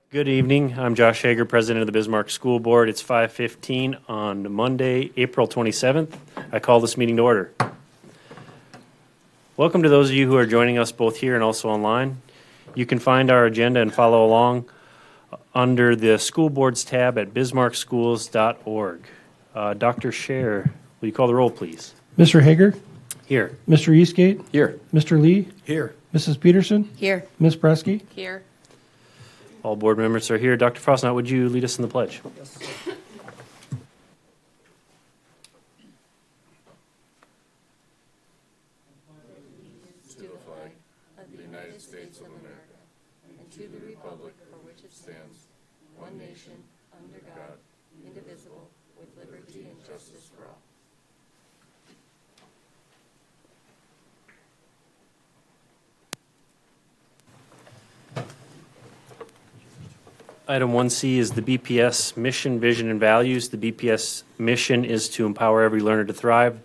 Good evening. I'm Josh Hager, President of the Bismarck School Board. It's 5:15 on Monday, April 27th. I call this meeting to order. Welcome to those of you who are joining us both here and also online. You can find our agenda and follow along under the School Boards tab at bismarckschools.org. Dr. Scher, will you call the roll, please? Mr. Hager? Here. Mr. Eastgate? Here. Mr. Lee? Here. Mrs. Peterson? Here. Ms. Bresky? Here. All board members are here. Dr. Frostnot, would you lead us in the pledge? Yes. To the flag of the United States of America and to the republic for which it stands, one nation, under God, indivisible, with liberty and justice for all. Item 1C is the BPS mission, vision, and values. The BPS mission is to empower every learner to thrive.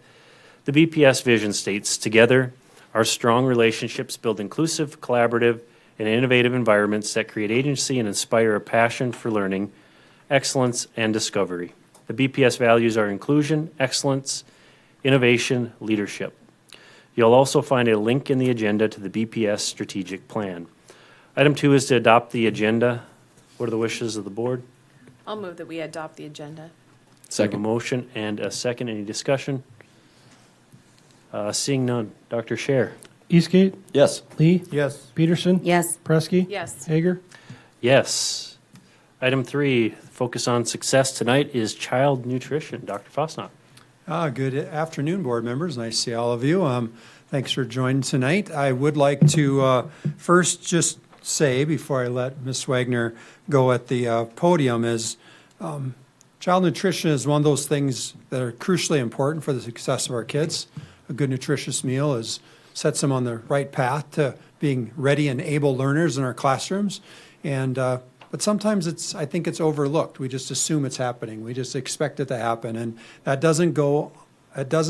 The BPS vision states, together, our strong relationships build inclusive, collaborative, and innovative environments that create agency and inspire a passion for learning, excellence, and discovery. The BPS values are inclusion, excellence, innovation, leadership. You'll also find a link in the agenda to the BPS strategic plan. Item 2 is to adopt the agenda. What are the wishes of the board? I'll move that we adopt the agenda. Second. A motion and a second. Any discussion? Seeing none. Dr. Scher. Eastgate? Yes. Lee? Yes. Peterson? Yes. Presky? Yes. Hager? Yes. Item 3, focus on success tonight is child nutrition. Dr. Fosnot. Good afternoon, board members. Nice to see all of you. Thanks for joining tonight. I would like to first just say, before I let Ms. Wagner go at the podium, is child nutrition is one of those things that are crucially important for the success of our kids. A good nutritious meal sets them on the right path to being ready and able learners in our classrooms. And but sometimes I think it's overlooked. We just assume it's happening. We just expect it to happen, and that doesn't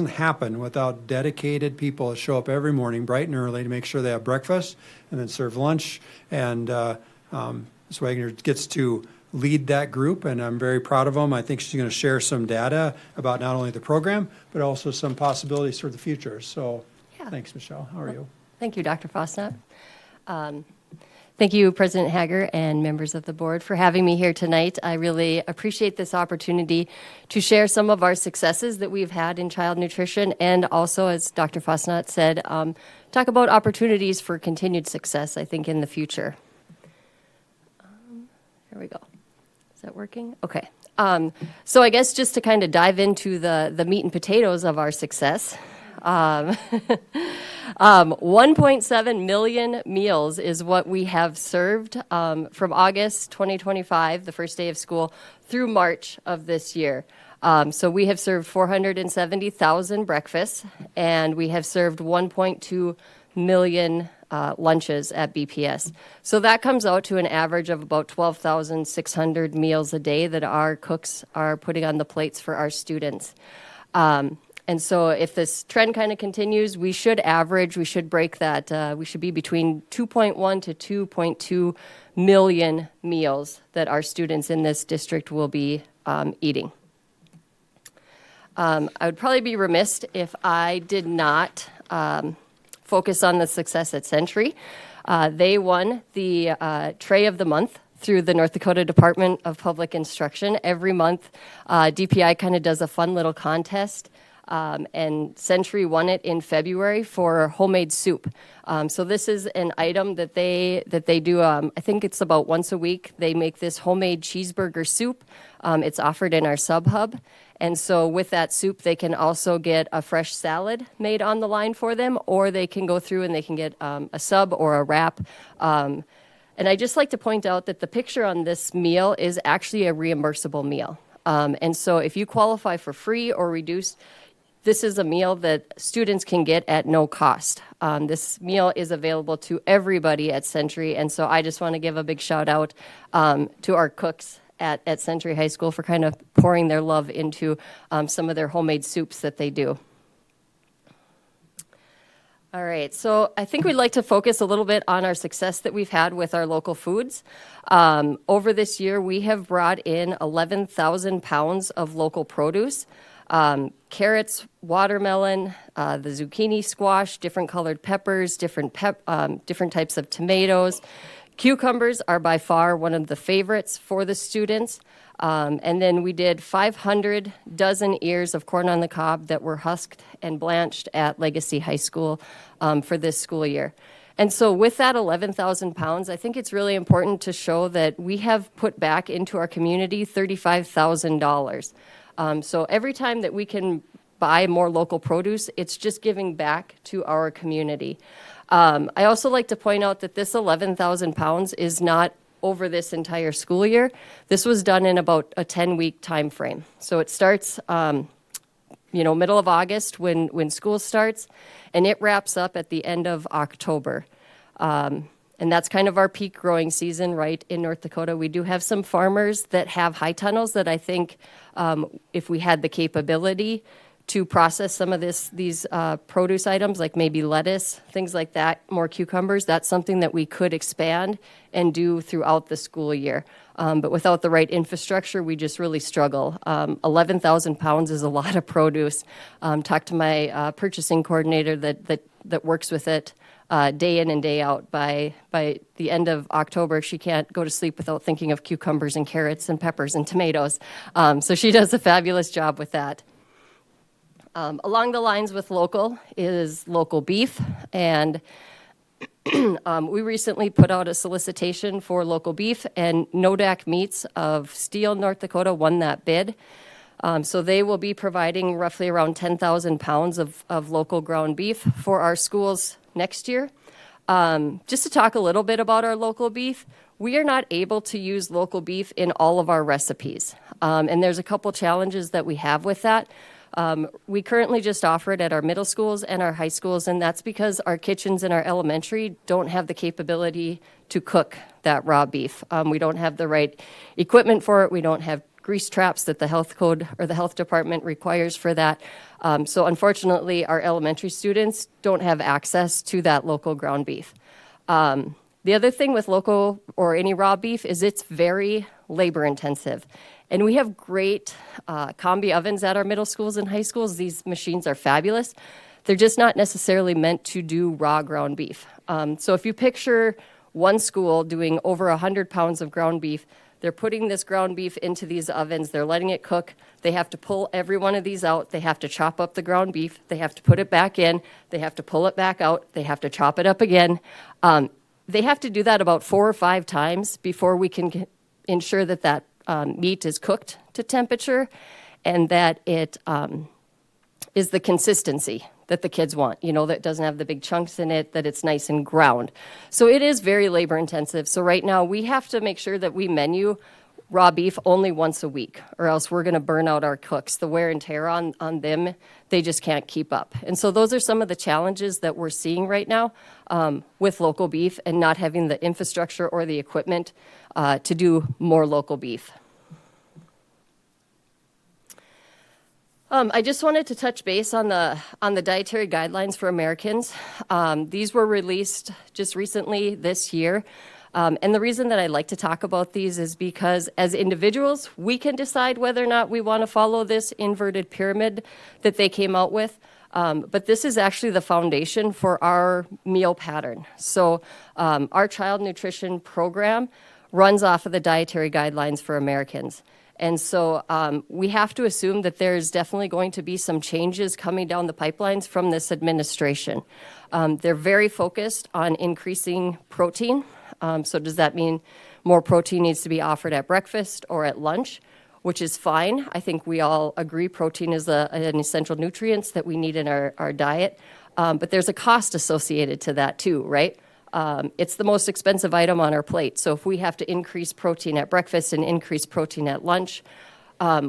happen without dedicated people that show up every morning bright and early to make sure they have breakfast and then serve lunch. And Ms. Wagner gets to lead that group, and I'm very proud of them. I think she's going to share some data about not only the program, but also some possibilities for the future. So Thanks, Michelle. How are you? Thank you, Dr. Fosnot. Thank you, President Hager and members of the board, for having me here tonight. I really appreciate this opportunity to share some of our successes that we've had in child nutrition, and also, as Dr. Fosnot said, talk about opportunities for continued success, I think, in the future. Here we go. Is that working? Okay. So I guess just to kind of dive into the meat and potatoes of our success, 1.7 million meals is what we have served from August 2025, the first day of school, through March of this year. So we have served 470,000 breakfasts, and we have served 1.2 million lunches at BPS. So that comes out to an average of about 12,600 meals a day that our cooks are putting on the plates for our students. And so if this trend kind of continues, we should break that, we should be between 2.1 to 2.2 million meals that our students in this district will be eating. I would probably be remiss if I did not focus on the success at Century. They won the Tray of the Month through the North Dakota Department of Public Instruction. Every month, DPI kind of does a fun little contest. And Century won it in February for homemade soup. So this is an item that they do. I think it's about once a week. They make this homemade cheeseburger soup. It's offered in our sub hub. And so with that soup, they can also get a fresh salad made on the line for them, or they can go through and they can get a sub or a wrap. And I just like to point out that the picture on this meal is actually a reimbursable meal. And so if you qualify for free or reduced, this is a meal that students can get at no cost. This meal is available to everybody at Century, and so I just want to give a big shout out to our cooks at Century High School for kind of pouring their love into some of their homemade soups that they do. All right, so I think we'd like to focus a little bit on our success that we've had with our local foods. Over this year, we have brought in 11,000 pounds of local produce. Carrots, watermelon, the zucchini squash, different colored peppers, different types of tomatoes. Cucumbers are by far one of the favorites for the students. And then we did 500 dozen ears of corn on the cob that were husked and blanched at Legacy High School for this school year. And so with that 11,000 pounds, I think it's really important to show that we have put back into our community $35,000. So every time that we can buy more local produce, it's just giving back to our community. I also like to point out that this 11,000 pounds is not over this entire school year. This was done in about a 10-week time frame. So it starts, middle of August when school starts, and it wraps up at the end of October. And that's kind of our peak growing season, right, in North Dakota. We do have some farmers that have high tunnels that I think if we had the capability to process some of these produce items, like maybe lettuce, things like that, more cucumbers, that's something that we could expand and do throughout the school year. But without the right infrastructure, we just really struggle. 11,000 pounds is a lot of produce. Talked to my purchasing coordinator that works with it day in and day out. By the end of October, she can't go to sleep without thinking of cucumbers and carrots and peppers and tomatoes. So she does a fabulous job with that. Along the lines with local is local beef, and we recently put out a solicitation for local beef, and Nodak Meats of Steele, North Dakota, won that bid. So they will be providing roughly around 10,000 pounds of local ground beef for our schools next year. Just to talk a little bit about our local beef, we are not able to use local beef in all of our recipes, and there's a couple challenges that we have with that. We currently just offer it at our middle schools and our high schools, and that's because our kitchens in our elementary don't have the capability to cook that raw beef. We don't have the right equipment for it. We don't have grease traps that the health code or the health department requires for that. So unfortunately, our elementary students don't have access to that local ground beef. The other thing with local or any raw beef is it's very labor intensive. And we have great combi ovens at our middle schools and high schools. These machines are fabulous. They're just not necessarily meant to do raw ground beef. So if you picture one school doing over 100 pounds of ground beef, they're putting this ground beef into these ovens. They're letting it cook. They have to pull every one of these out. They have to chop up the ground beef. They have to put it back in. They have to pull it back out. They have to chop it up again. They have to do that about 4 or 5 times before we can ensure that meat is cooked to temperature and that it is the consistency that the kids want, that doesn't have the big chunks in it, that it's nice and ground. So it is very labor intensive. So right now we have to make sure that we menu raw beef only once a week, or else we're going to burn out our cooks. The wear and tear on them, they just can't keep up. And so those are some of the challenges that we're seeing right now with local beef and not having the infrastructure or the equipment to do more local beef. I just wanted to touch base on the dietary guidelines for Americans. These were released just recently this year. And the reason that I like to talk about these is because as individuals, we can decide whether or not we want to follow this inverted pyramid that they came out with. But this is actually the foundation for our meal pattern. So our child nutrition program runs off of the dietary guidelines for Americans. And so we have to assume that there's definitely going to be some changes coming down the pipelines from this administration. They're very focused on increasing protein. So does that mean more protein needs to be offered at breakfast or at lunch, which is fine. I think we all agree protein is an essential nutrient that we need in our diet. But there's a cost associated to that too, right? It's the most expensive item on our plate. So if we have to increase protein at breakfast and increase protein at lunch,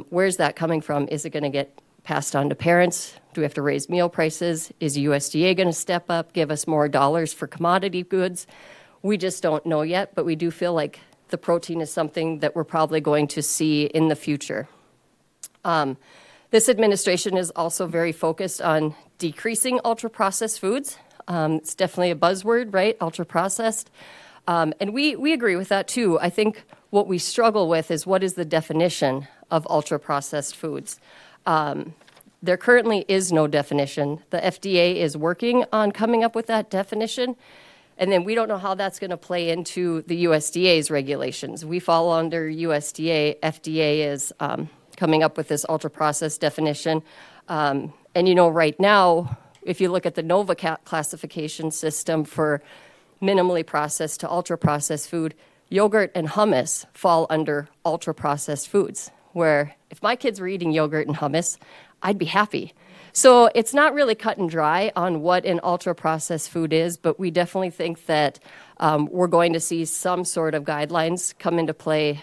where's that coming from? Is it going to get passed on to parents? Do we have to raise meal prices? Is USDA going to step up, give us more dollars for commodity goods? We just don't know yet, but we do feel like the protein is something that we're probably going to see in the future. This administration is also very focused on decreasing ultra-processed foods. It's definitely a buzzword, right? Ultra processed. And we agree with that too. I think what we struggle with is what is the definition of ultra processed foods? There currently is no definition. The FDA is working on coming up with that definition. And then we don't know how that's going to play into the USDA's regulations. We fall under USDA. FDA is coming up with this ultra processed definition. And right now, if you look at the NOVA classification system for minimally processed to ultra processed food, yogurt and hummus fall under ultra processed foods, where if my kids were eating yogurt and hummus, I'd be happy. So it's not really cut and dry on what an ultra processed food is, but we definitely think that we're going to see some sort of guidelines come into play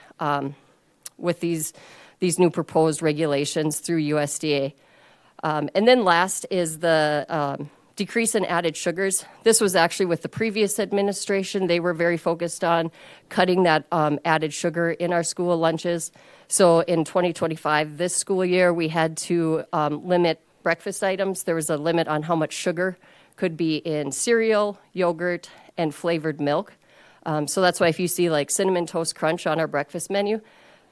with these new proposed regulations through USDA. And then last is the decrease in added sugars. This was actually with the previous administration. They were very focused on cutting that added sugar in our school lunches. So in 2025, this school year, we had to limit breakfast items. There was a limit on how much sugar could be in cereal, yogurt, and flavored milk. So that's why if you see like Cinnamon Toast Crunch on our breakfast menu,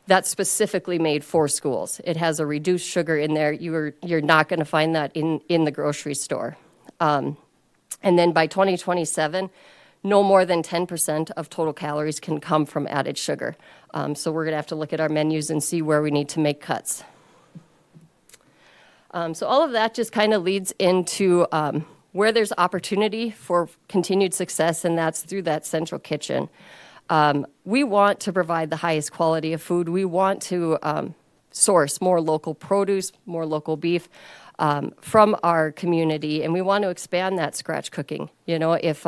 that's specifically made for schools. It has a reduced sugar in there. You're not going to find that in the grocery store. And then by 2027, no more than 10% of total calories can come from added sugar. So we're going to have to look at our menus and see where we need to make cuts. So all of that just kind of leads into where there's opportunity for continued success, and that's through that central kitchen. We want to provide the highest quality of food. We want to source more local produce, more local beef from our community, and we want to expand that scratch cooking. If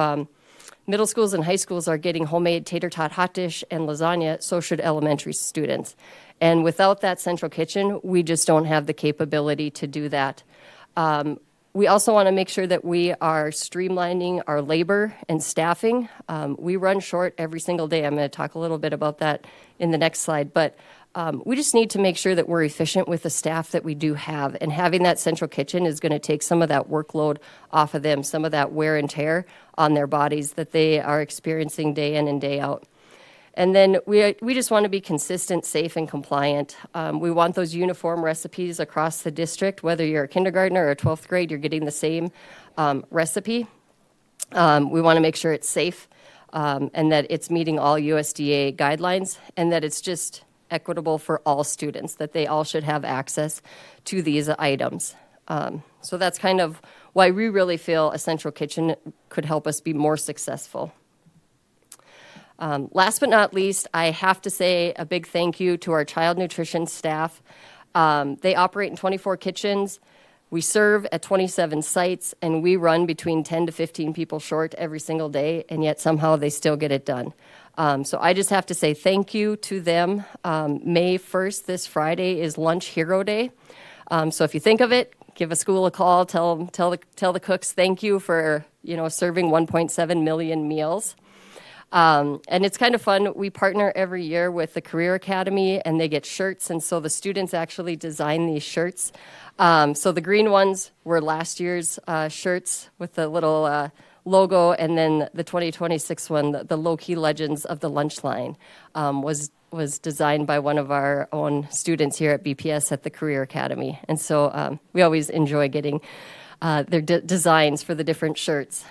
middle schools and high schools are getting homemade tater tot hot dish and lasagna, so should elementary students. And without that central kitchen, we just don't have the capability to do that. We also want to make sure that we are streamlining our labor and staffing. We run short every single day. I'm going to talk a little bit about that in the next slide. But we just need to make sure that we're efficient with the staff that we do have. And having that central kitchen is going to take some of that workload off of them, some of that wear and tear on their bodies that they are experiencing day in and day out. And then we just want to be consistent, safe, and compliant. We want those uniform recipes across the district. Whether you're a kindergartner or a 12th grade, you're getting the same recipe. We want to make sure it's safe and that it's meeting all USDA guidelines and that it's just equitable for all students, that they all should have access to these items. So that's kind of why we really feel a central kitchen could help us be more successful. Last but not least, I have to say a big thank you to our child nutrition staff. They operate in 24 kitchens. We serve at 27 sites, and we run between 10 to 15 people short every single day, and yet somehow they still get it done. So I just have to say thank you to them. May 1st, this Friday, is Lunch Hero Day. So if you think of it, give a school a call, tell the cooks thank you for serving 1.7 million meals. And it's kind of fun. We partner every year with the Career Academy, and they get shirts, and so the students actually design these shirts. So the green ones were last year's shirts with the little logo, and then the 2026 one, the low-key legends of the lunch line, was designed by one of our own students here at BPS at the Career Academy. And so we always enjoy getting their designs for the different shirts.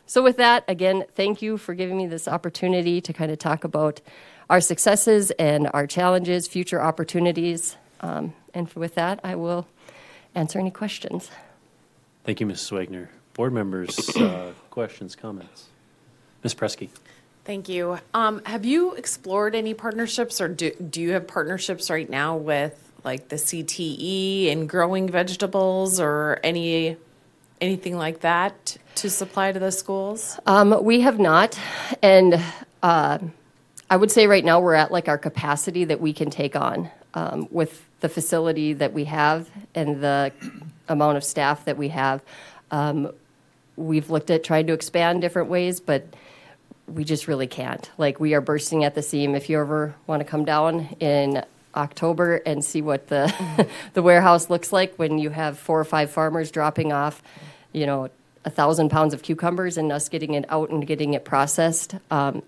So with that, again, thank you for giving me this opportunity to kind of talk about our successes and our challenges, future opportunities. And with that, I will answer any questions. Thank you, Mrs. Wagner. Board members, questions, comments? Ms. Presky. Thank you. Have you explored any partnerships, or do you have partnerships right now with like the CTE and growing vegetables or anything like that to supply to the schools? We have not, and I would say right now we're at like our capacity that we can take on with the facility that we have and the amount of staff that we have. We've looked at trying to expand different ways, but we just really can't. Like, we are bursting at the seam. If you ever want to come down in October and see what the the warehouse looks like when you have 4 or 5 farmers dropping off, 1,000 pounds of cucumbers and us getting it out and getting it processed,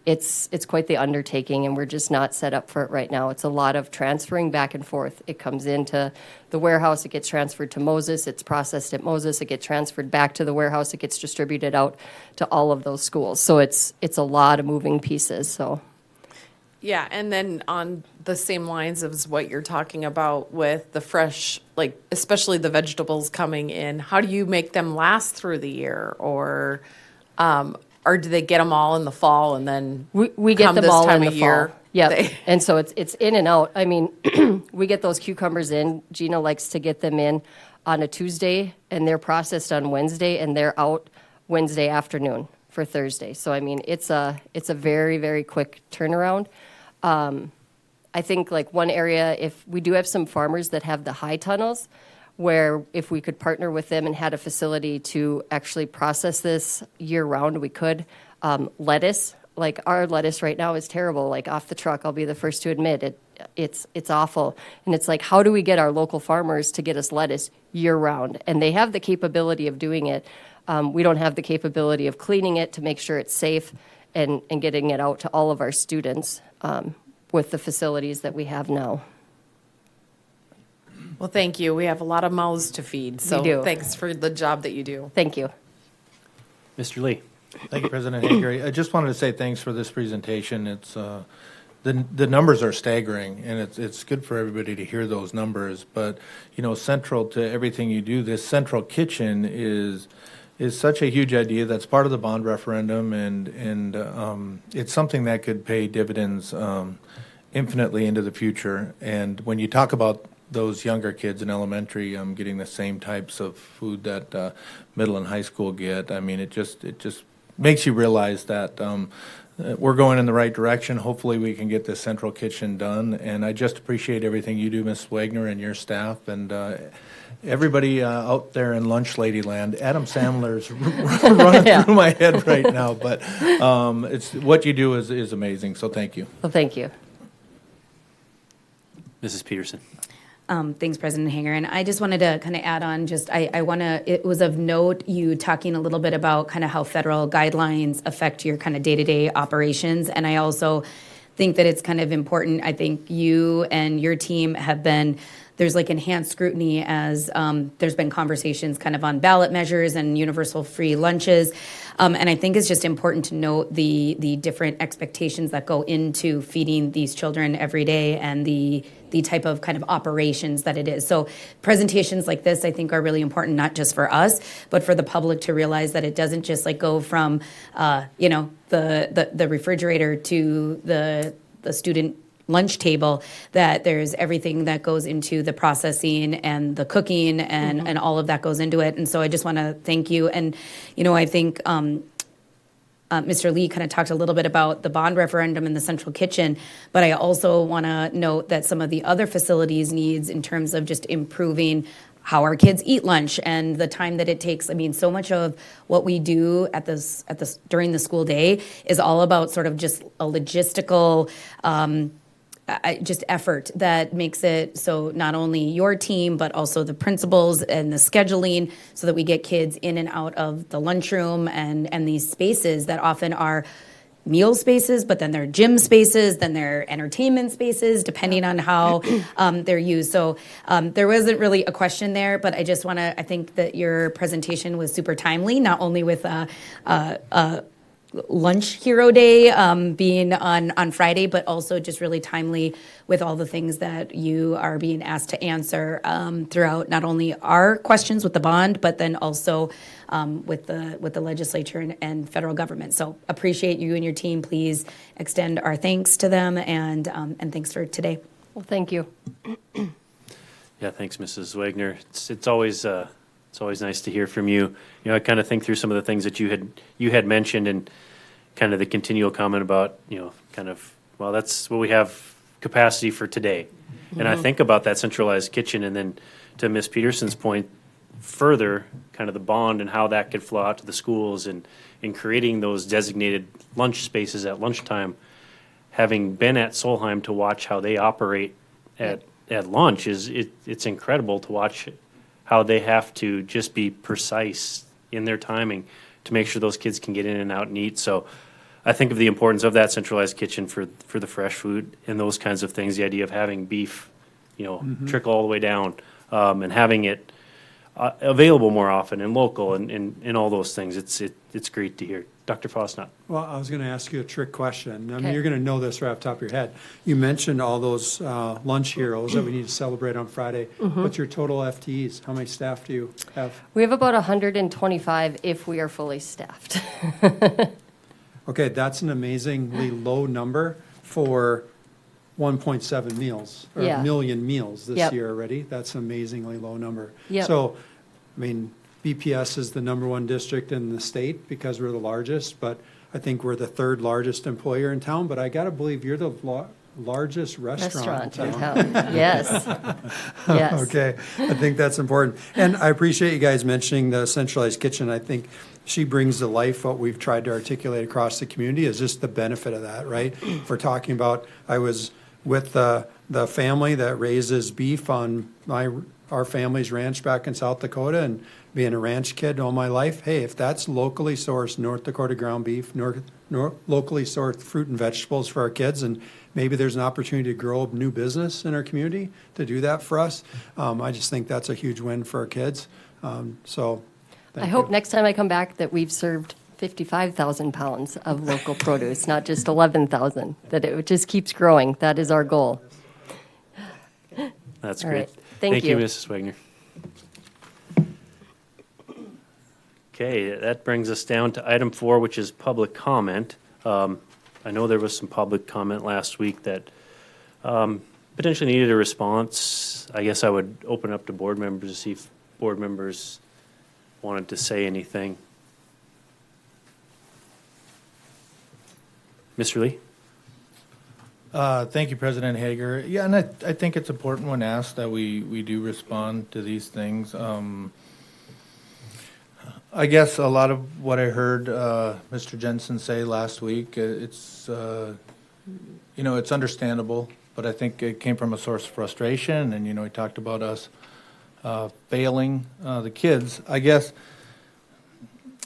it's quite the undertaking, and we're just not set up for it right now. It's a lot of transferring back and forth. It comes into the warehouse, it gets transferred to Moses, it's processed at Moses, it gets transferred back to the warehouse, it gets distributed out to all of those schools. So it's a lot of moving pieces, so. Yeah, and then on the same lines as what you're talking about with the fresh, like especially the vegetables coming in, how do you make them last through the year, or do they get them all in the fall and then We get come them this all time in of the year, fall. Yeah, they- and so it's in and out. I mean, we get those cucumbers in. Gina likes to get them in on a Tuesday, and they're processed on Wednesday, and they're out Wednesday afternoon for Thursday. So I mean, it's a very, very quick turnaround. I think like one area, if we do have some farmers that have the high tunnels, where if we could partner with them and had a facility to actually process this year round, we could. Lettuce, like our lettuce right now is terrible, like off the truck, I'll be the first to admit it's awful. And it's like, how do we get our local farmers to get us lettuce year round? And they have the capability of doing it. We don't have the capability of cleaning it to make sure it's safe and getting it out to all of our students with the facilities that we have now. Well, thank you. We have a lot of mouths to feed, so do. thanks for the job that you do. Thank you. Mr. Lee? Thank you, President Hager. I just wanted to say thanks for this presentation. It's the numbers are staggering, and it's good for everybody to hear those numbers. But you know, central to everything you do, this central kitchen is such a huge idea that's part of the bond referendum, and it's something that could pay dividends infinitely into the future. And when you talk about those younger kids in elementary getting the same types of food that middle and high school get, I mean, it just makes you realize that we're going in the right direction. Hopefully we can get this central kitchen done, and I just appreciate everything you do, Ms. Wagner, and your staff, and everybody out there in Lunch Ladyland. Adam Sandler's running Yeah. through my head right now, but it's what you do is amazing, so thank you. Well, thank you. Mrs. Peterson? Thanks, President Hanger. And I just wanted to kind of add on, I want to, it was of note you talking a little bit about kind of how federal guidelines affect your kind of day-to-day operations. And I also think that it's kind of important. I think you and your team have been, there's like enhanced scrutiny as there's been conversations kind of on ballot measures and universal free lunches. And I think it's just important to note the different expectations that go into feeding these children every day and the type of kind of operations that it is. So presentations like this, I think, are really important, not just for us, but for the public to realize that it doesn't just like go from, the refrigerator to the student lunch table, that there's everything that goes into the processing and the cooking and all of that goes into it. And so I just want to thank you. And, I think Mr. Lee kind of talked a little bit about the bond referendum and the central kitchen, but I also want to note that some of the other facilities needs in terms of just improving how our kids eat lunch and the time that it takes. I mean, so much of what we do during the school day is all about sort of just a logistical just effort that makes it so not only your team, but also the principals and the scheduling so that we get kids in and out of the lunchroom and these spaces that often are meal spaces, but then they're gym spaces, then they're entertainment spaces, depending on how they're used. So there wasn't really a question there, but I just want to, I think that your presentation was super timely, not only with Lunch Hero Day being on Friday, but also just really timely with all the things that you are being asked to answer throughout not only our questions with the bond, but then also with the legislature and federal government. So appreciate you and your team. Please extend our thanks to them and thanks for today. Well, thank you. Yeah, thanks, Mrs. Wagner. It's always nice to hear from you. You know, I kind of think through some of the things that you had mentioned, and kind of the continual comment about, well, that's what we have capacity for today. And I think about that centralized kitchen, and then to Ms. Peterson's point, further kind of the bond and how that could flow out to the schools, and in creating those designated lunch spaces at lunchtime. Having been at Solheim to watch how they operate at lunch, it's incredible to watch how they have to just be precise in their timing to make sure those kids can get in and out and eat. So I think of the importance of that centralized kitchen for the fresh food and those kinds of things, the idea of having beef, trickle all the way down, and having it available more often and local and all those things. It's great to hear. Dr. Fosnot. Well, I was going to ask you a trick question. I mean, Okay. you're going to know this right off the top of your head. You mentioned all those lunch heroes that we need to celebrate on Friday. What's your total FTEs? How many staff do you have? We have about 125 if we are fully staffed. Okay, that's an amazingly low number for 1.7 meals, or Yeah. a million meals this Yep. year already. That's an amazingly low number. Yep. So, I mean, BPS is the number one district in the state because we're the largest, but I think we're the third largest employer in town, but I gotta believe you're the largest restaurant Restaurant in town. Yes. Yes. Okay, I think that's important. And I appreciate you guys mentioning the centralized kitchen. I think she brings to life what we've tried to articulate across the community is just the benefit of that, right? If we're talking about, I was with the family that raises beef on our family's ranch back in South Dakota, and being a ranch kid all my life, hey, if that's locally sourced North Dakota ground beef, locally sourced fruit and vegetables for our kids, and maybe there's an opportunity to grow a new business in our community to do that for us, I just think that's a huge win for our kids. So, I thank hope you. next time I come back that we've served 55,000 pounds of local produce, not just 11,000, that it just keeps growing. That is our goal. That's All great. right. Thank you, you. Mrs. Wagner. Okay, that brings us down to item 4, which is public comment. I know there was some public comment last week that potentially needed a response. I guess I would open up to board members to see if board members wanted to say anything. Mr. Lee? Thank you, President Hager. Yeah, and I think it's important when asked that we do respond to these things. I guess a lot of what I heard Mr. Jensen say last week, it's understandable, but I think it came from a source of frustration, and he talked about us failing the kids. I guess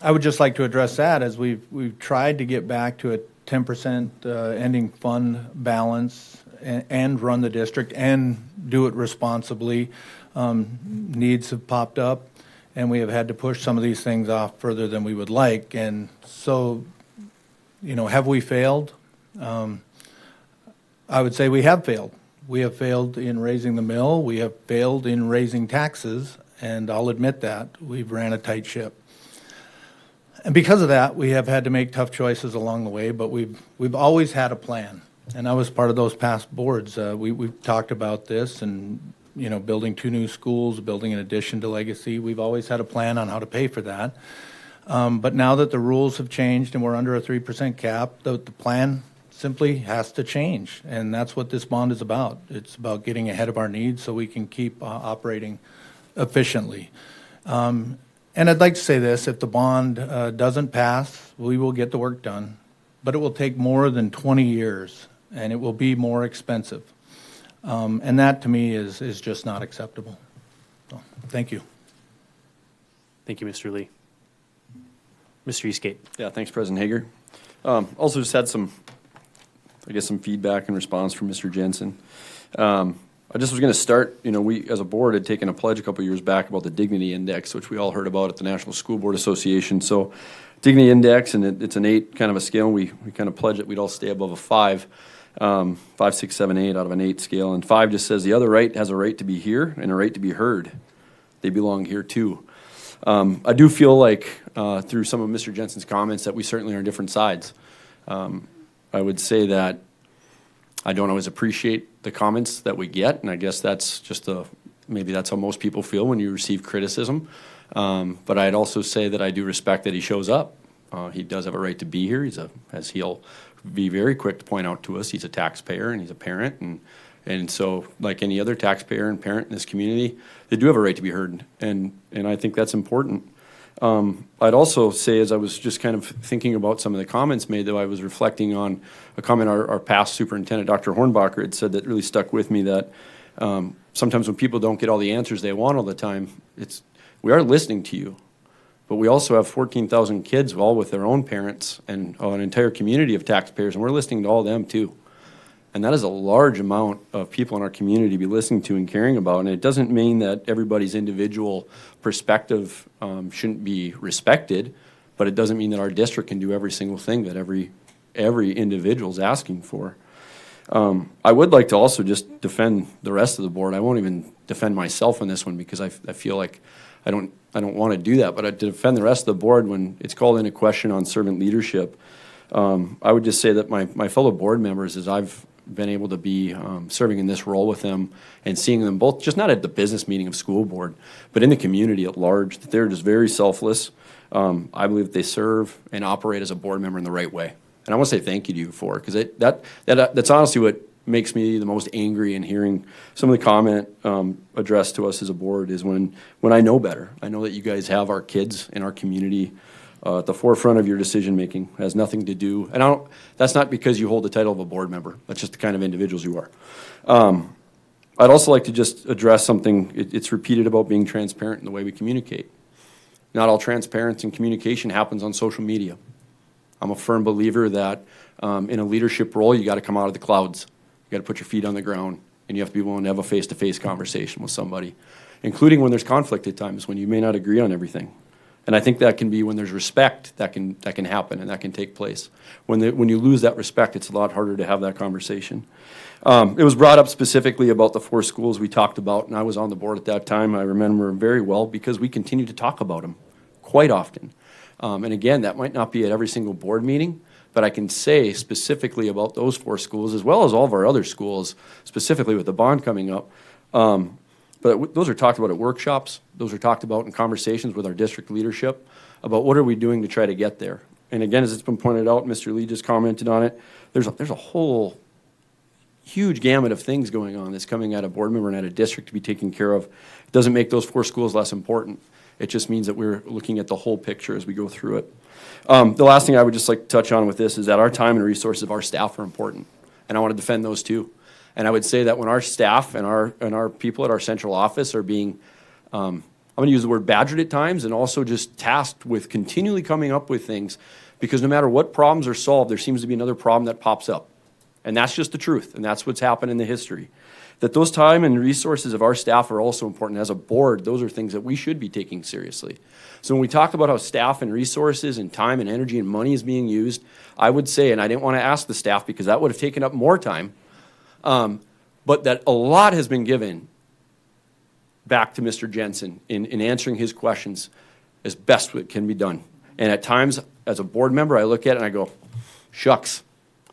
I would just like to address that as we've tried to get back to a 10% ending fund balance and run the district and do it responsibly. Needs have popped up, and we have had to push some of these things off further than we would like. And so, have we failed? I would say we have failed. We have failed in raising the mill. We have failed in raising taxes, and I'll admit that. We've ran a tight ship. And because of that, we have had to make tough choices along the way, but we've always had a plan. And I was part of those past boards. We've talked about this and, building 2 new schools, building an addition to Legacy. We've always had a plan on how to pay for that. But now that the rules have changed and we're under a 3% cap, the plan simply has to change. And that's what this bond is about. It's about getting ahead of our needs so we can keep operating efficiently. And I'd like to say this, if the bond doesn't pass, we will get the work done, but it will take more than 20 years, and it will be more expensive. And that, to me, is just not acceptable. So, thank you. Thank you, Mr. Lee. Mr. Eastgate? Yeah, thanks, President Hager. Also just had some feedback and response from Mr. Jensen. I just was going to start, we as a board had taken a pledge a couple years back about the Dignity Index, which we all heard about at the National School Board Association. So Dignity Index, and it's an 8 kind of a scale, and we kind of pledged that we'd all stay above a 5, 5, 6, 7, 8 out of an 8 scale. And 5 just says the other right has a right to be here and a right to be heard. They belong here too. I do feel like through some of Mr. Jensen's comments that we certainly are on different sides. I would say that I don't always appreciate the comments that we get, and I guess that's just maybe that's how most people feel when you receive criticism. But I'd also say that I do respect that he shows up. He does have a right to be here. As he'll be very quick to point out to us, he's a taxpayer and he's a parent, and so like any other taxpayer and parent in this community, they do have a right to be heard, and I think that's important. I'd also say, as I was just kind of thinking about some of the comments made, though, I was reflecting on a comment our past superintendent, Dr. Hornbacher, had said that really stuck with me, that sometimes when people don't get all the answers they want all the time, we are listening to you. But we also have 14,000 kids, all with their own parents, and an entire community of taxpayers, and we're listening to all of them too. And that is a large amount of people in our community to be listening to and caring about. And it doesn't mean that everybody's individual perspective shouldn't be respected, but it doesn't mean that our district can do every single thing that every individual's asking for. I would like to also just defend the rest of the board. I won't even defend myself on this one because I feel like I don't want to do that. But to defend the rest of the board when it's called into question on servant leadership, I would just say that my fellow board members, as I've been able to be serving in this role with them and seeing them both, just not at the business meeting of school board, but in the community at large, that they're just very selfless. I believe that they serve and operate as a board member in the right way. And I want to say thank you to you for it, because that's honestly what makes me the most angry in hearing some of the comment addressed to us as a board is when I know better. I know that you guys have our kids in our community at the forefront of your decision-making. It has nothing to do, and that's not because you hold the title of a board member. That's just the kind of individuals you are. I'd also like to just address something. It's repeated about being transparent in the way we communicate. Not all transparency and communication happens on social media. I'm a firm believer that in a leadership role, you got to come out of the clouds. You got to put your feet on the ground, and you have to be willing to have a face-to-face conversation with somebody, including when there's conflict at times, when you may not agree on everything. And I think that can be when there's respect, that can happen and that can take place. When you lose that respect, it's a lot harder to have that conversation. It was brought up specifically about the 4 schools we talked about, and I was on the board at that time. I remember very well because we continue to talk about them quite often. And again, that might not be at every single board meeting, but I can say specifically about those 4 schools, as well as all of our other schools, specifically with the bond coming up. But those are talked about at workshops. Those are talked about in conversations with our district leadership about what are we doing to try to get there. And again, as it's been pointed out, Mr. Lee just commented on it, there's a whole huge gamut of things going on that's coming at a board member and at a district to be taken care of. It doesn't make those 4 schools less important. It just means that we're looking at the whole picture as we go through it. The last thing I would just like to touch on with this is that our time and resources of our staff are important, and I want to defend those too. And I would say that when our staff and our people at our central office are being, I'm going to use the word badgered at times, and also just tasked with continually coming up with things, because no matter what problems are solved, there seems to be another problem that pops up. And that's just the truth, and that's what's happened in the history. That those time and resources of our staff are also important. As a board, those are things that we should be taking seriously. So when we talk about how staff and resources and time and energy and money is being used, I would say, and I didn't want to ask the staff because that would have taken up more time, but that a lot has been given back to Mr. Jensen in answering his questions as best it can be done. And at times, as a board member, I look at it and I go, shucks,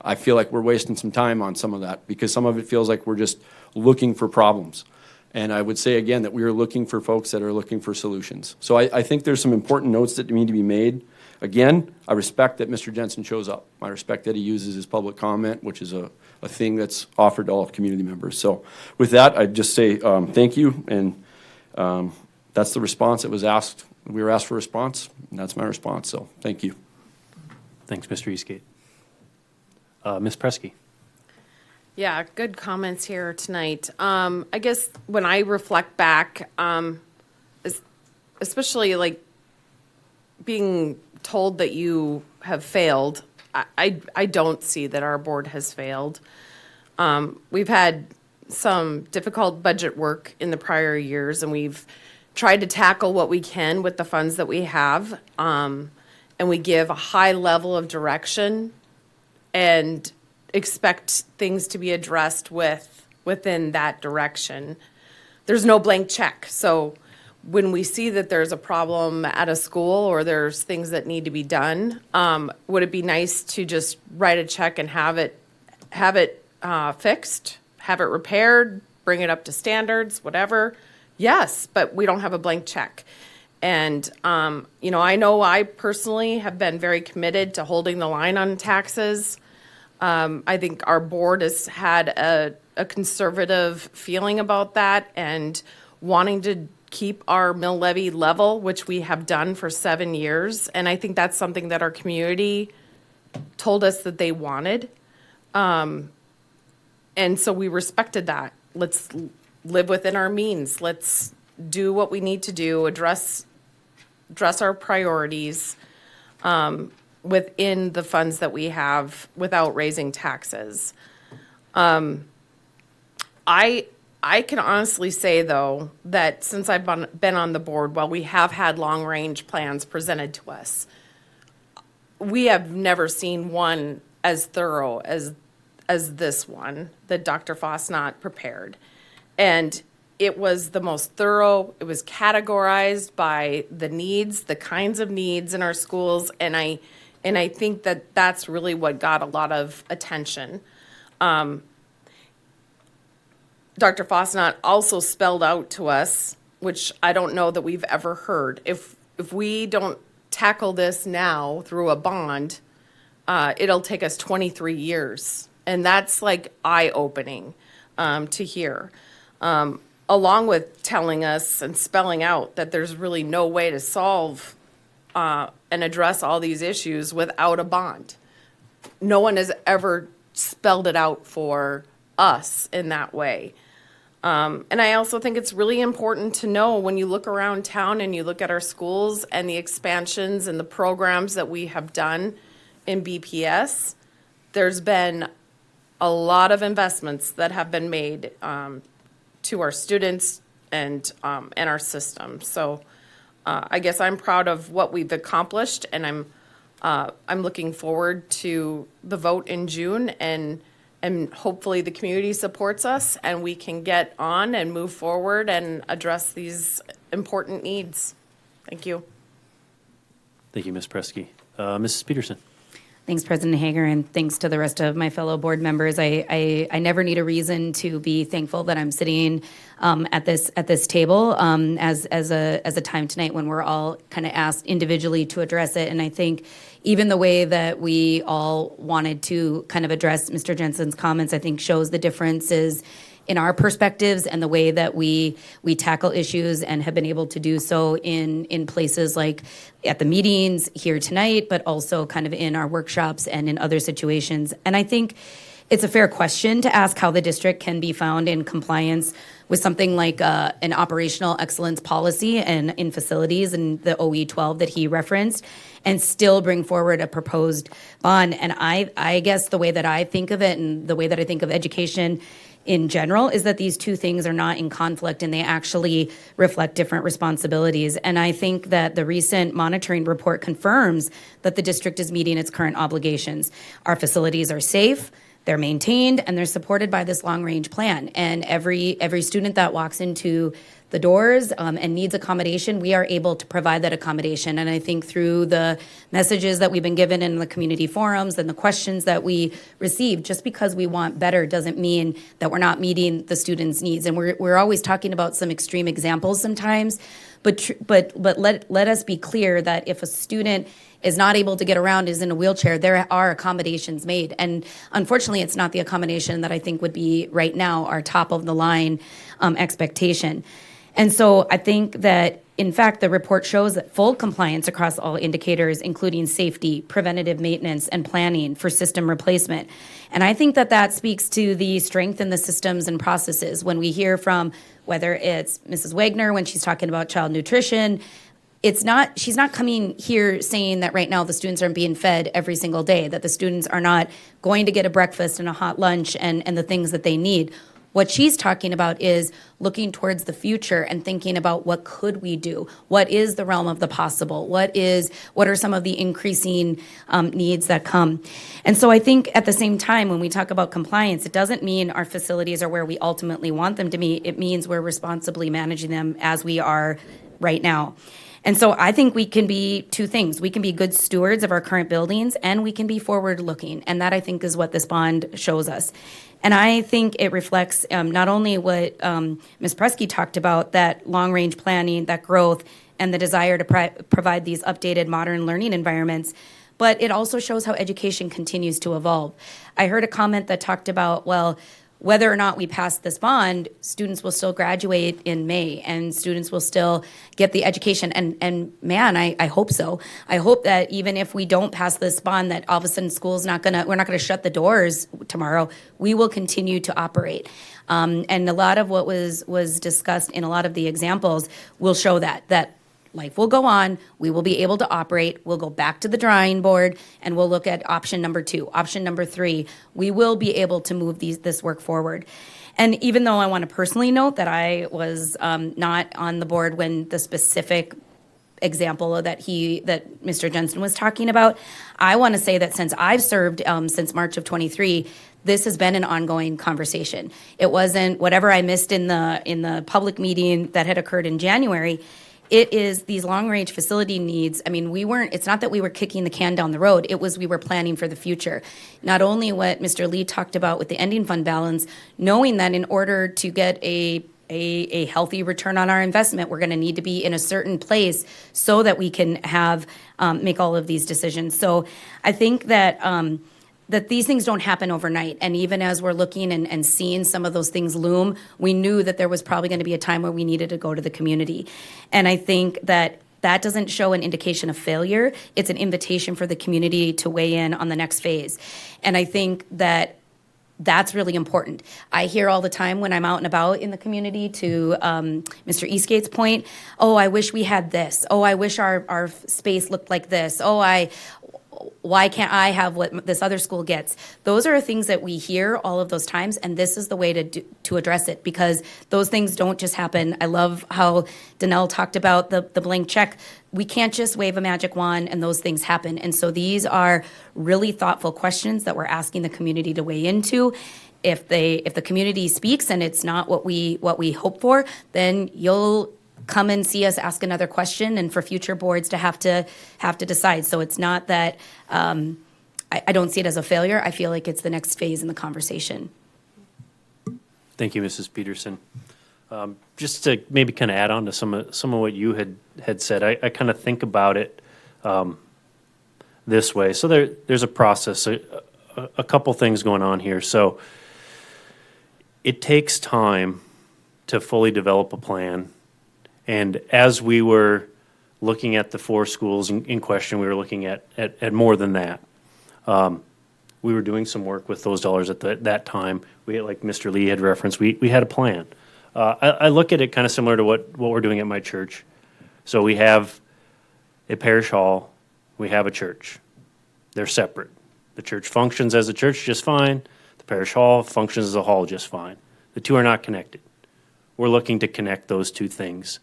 I feel like we're wasting some time on some of that, because some of it feels like we're just looking for problems. And I would say again that we are looking for folks that are looking for solutions. So I think there's some important notes that need to be made. Again, I respect that Mr. Jensen shows up. I respect that he uses his public comment, which is a thing that's offered to all community members. So with that, I'd just say thank you, and that's the response that was asked. We were asked for a response, and that's my response. So thank you. Thanks, Mr. Eastgate. Ms. Preskey. Yeah, good comments here tonight. I guess when I reflect back, especially like being told that you have failed, I don't see that our board has failed. We've had some difficult budget work in the prior years, and we've tried to tackle what we can with the funds that we have, and we give a high level of direction and expect things to be addressed within that direction. There's no blank check. So when we see that there's a problem at a school or there's things that need to be done, would it be nice to just write a check and have it fixed, have it repaired, bring it up to standards, whatever? Yes, but we don't have a blank check. And, I know I personally have been very committed to holding the line on taxes. I think our board has had a conservative feeling about that and wanting to keep our mill levy level, which we have done for 7 years. And I think that's something that our community told us that they wanted. And so we respected that. Let's live within our means. Let's do what we need to do, address address our priorities within the funds that we have without raising taxes. I can honestly say, though, that since I've been on the board, while we have had long-range plans presented to us, we have never seen one as thorough as this one that Dr. Fosnot prepared. And it was the most thorough. It was categorized by the needs, the kinds of needs in our schools, and I think that that's really what got a lot of attention. Dr. Fosnot also spelled out to us, which I don't know that we've ever heard, if we don't tackle this now through a bond, it'll take us 23 years. And that's like eye-opening to hear. Along with telling us and spelling out that there's really no way to solve and address all these issues without a bond. No one has ever spelled it out for us in that way. And I also think it's really important to know when you look around town and you look at our schools and the expansions and the programs that we have done in BPS, there's been a lot of investments that have been made to our students and our system. So I guess I'm proud of what we've accomplished, and I'm looking forward to the vote in June, and hopefully the community supports us and we can get on and move forward and address these important needs. Thank you. Thank you, Ms. Preskey. Mrs. Peterson. Thanks, President Hager, and thanks to the rest of my fellow board members. I never need a reason to be thankful that I'm sitting at this table as a time tonight when we're all kind of asked individually to address it. And I think even the way that we all wanted to kind of address Mr. Jensen's comments, I think shows the differences in our perspectives and the way that we tackle issues and have been able to do so in places like at the meetings here tonight, but also kind of in our workshops and in other situations. And I think it's a fair question to ask how the district can be found in compliance with something like an operational excellence policy and in facilities and the OE 12 that he referenced, and still bring forward a proposed bond. And I guess the way that I think of it and the way that I think of education in general is that these two things are not in conflict and they actually reflect different responsibilities. And I think that the recent monitoring report confirms that the district is meeting its current obligations. Our facilities are safe, they're maintained, and they're supported by this long-range plan. And every student that walks into the doors and needs accommodation, we are able to provide that accommodation. And I think through the messages that we've been given in the community forums and the questions that we receive, just because we want better doesn't mean that we're not meeting the students' needs. And we're always talking about some extreme examples sometimes, but let us be clear that if a student is not able to get around, is in a wheelchair, there are accommodations made. And unfortunately, it's not the accommodation that I think would be right now our top of the line expectation. And so I think that, in fact, the report shows that full compliance across all indicators, including safety, preventative maintenance, and planning for system replacement. And I think that speaks to the strength in the systems and processes. When we hear from, whether it's Mrs. Wagner when she's talking about child nutrition, she's not coming here saying that right now the students aren't being fed every single day, that the students are not going to get a breakfast and a hot lunch and the things that they need. What she's talking about is looking towards the future and thinking about what could we do? What is the realm of the possible? What are some of the increasing needs that come? And so I think at the same time, when we talk about compliance, it doesn't mean our facilities are where we ultimately want them to be. It means we're responsibly managing them as we are right now. And so I think we can be two things. We can be good stewards of our current buildings, and we can be forward-looking. And that, I think, is what this bond shows us. And I think it reflects not only what Ms. Preskey talked about, that long-range planning, that growth, and the desire to provide these updated modern learning environments, but it also shows how education continues to evolve. I heard a comment that talked about, well, whether or not we pass this bond, students will still graduate in May and students will still get the education. And man, I hope so. I hope that even if we don't pass this bond, that all of a sudden we're not gonna shut the doors tomorrow. We will continue to operate. And a lot of what was discussed in a lot of the examples will show that life will go on, we will be able to operate, we'll go back to the drawing board, and we'll look at option number 2, option number 3. We will be able to move this work forward. And even though I want to personally note that I was not on the board when the specific example that Mr. Jensen was talking about, I want to say that since I've served since March of 23, this has been an ongoing conversation. It wasn't whatever I missed in the public meeting that had occurred in January. It is these long-range facility needs. I mean, it's not that we were kicking the can down the road. It was we were planning for the future. Not only what Mr. Lee talked about with the ending fund balance, knowing that in order to get a healthy return on our investment, we're going to need to be in a certain place so that we can make all of these decisions. So I think that that these things don't happen overnight. And even as we're looking and seeing some of those things loom, we knew that there was probably going to be a time where we needed to go to the community. And I think that doesn't show an indication of failure. It's an invitation for the community to weigh in on the next phase. And I think that that's really important. I hear all the time when I'm out and about in the community, to Mr. Eastgate's point, oh, I wish we had this. Oh, I wish our space looked like this. Oh, why can't I have what this other school gets? Those are things that we hear all of those times, and this is the way to address it, because those things don't just happen. I love how Danelle talked about the blank check. We can't just wave a magic wand and those things happen. And so these are really thoughtful questions that we're asking the community to weigh into. If the community speaks and it's not what we hope for, then you'll come and see us ask another question, and for future boards to have to decide. So it's not that I don't see it as a failure. I feel like it's the next phase in the conversation. Thank you, Mrs. Peterson. Just to maybe kind of add on to some of what you had said, I kind of think about it this way. So there's a process, a couple things going on here. So it takes time to fully develop a plan. And as we were looking at the 4 schools in question, we were looking at more than that. We were doing some work with those dollars at that time. We, like Mr. Lee had referenced, we had a plan. I look at it kind of similar to what we're doing at my church. So we have a parish hall, we have a church. They're separate. The church functions as a church just fine. The parish hall functions as a hall just fine. The two are not connected. We're looking to connect those two things.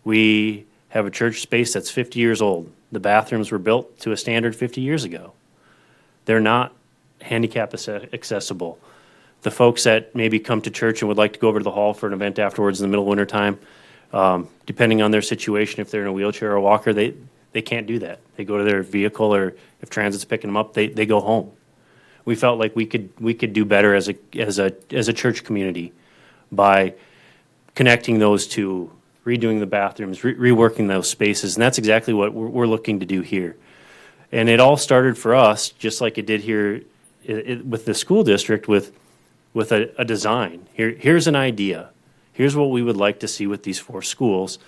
We have a church space that's 50 years old. The bathrooms were built to a standard 50 years ago. They're not handicap accessible. The folks that maybe come to church and would like to go over to the hall for an event afterwards in the middle of winter time, depending on their situation, if they're in a wheelchair or a walker, they can't do that. They go to their vehicle, or if transit's picking them up, they go home. We felt like we could do better as a church community by connecting those two, redoing the bathrooms, reworking those spaces, and that's exactly what we're looking to do here. And it all started for us, just like it did here with the school district, with a design. Here's an idea. Here's what we would like to see with these 4 schools.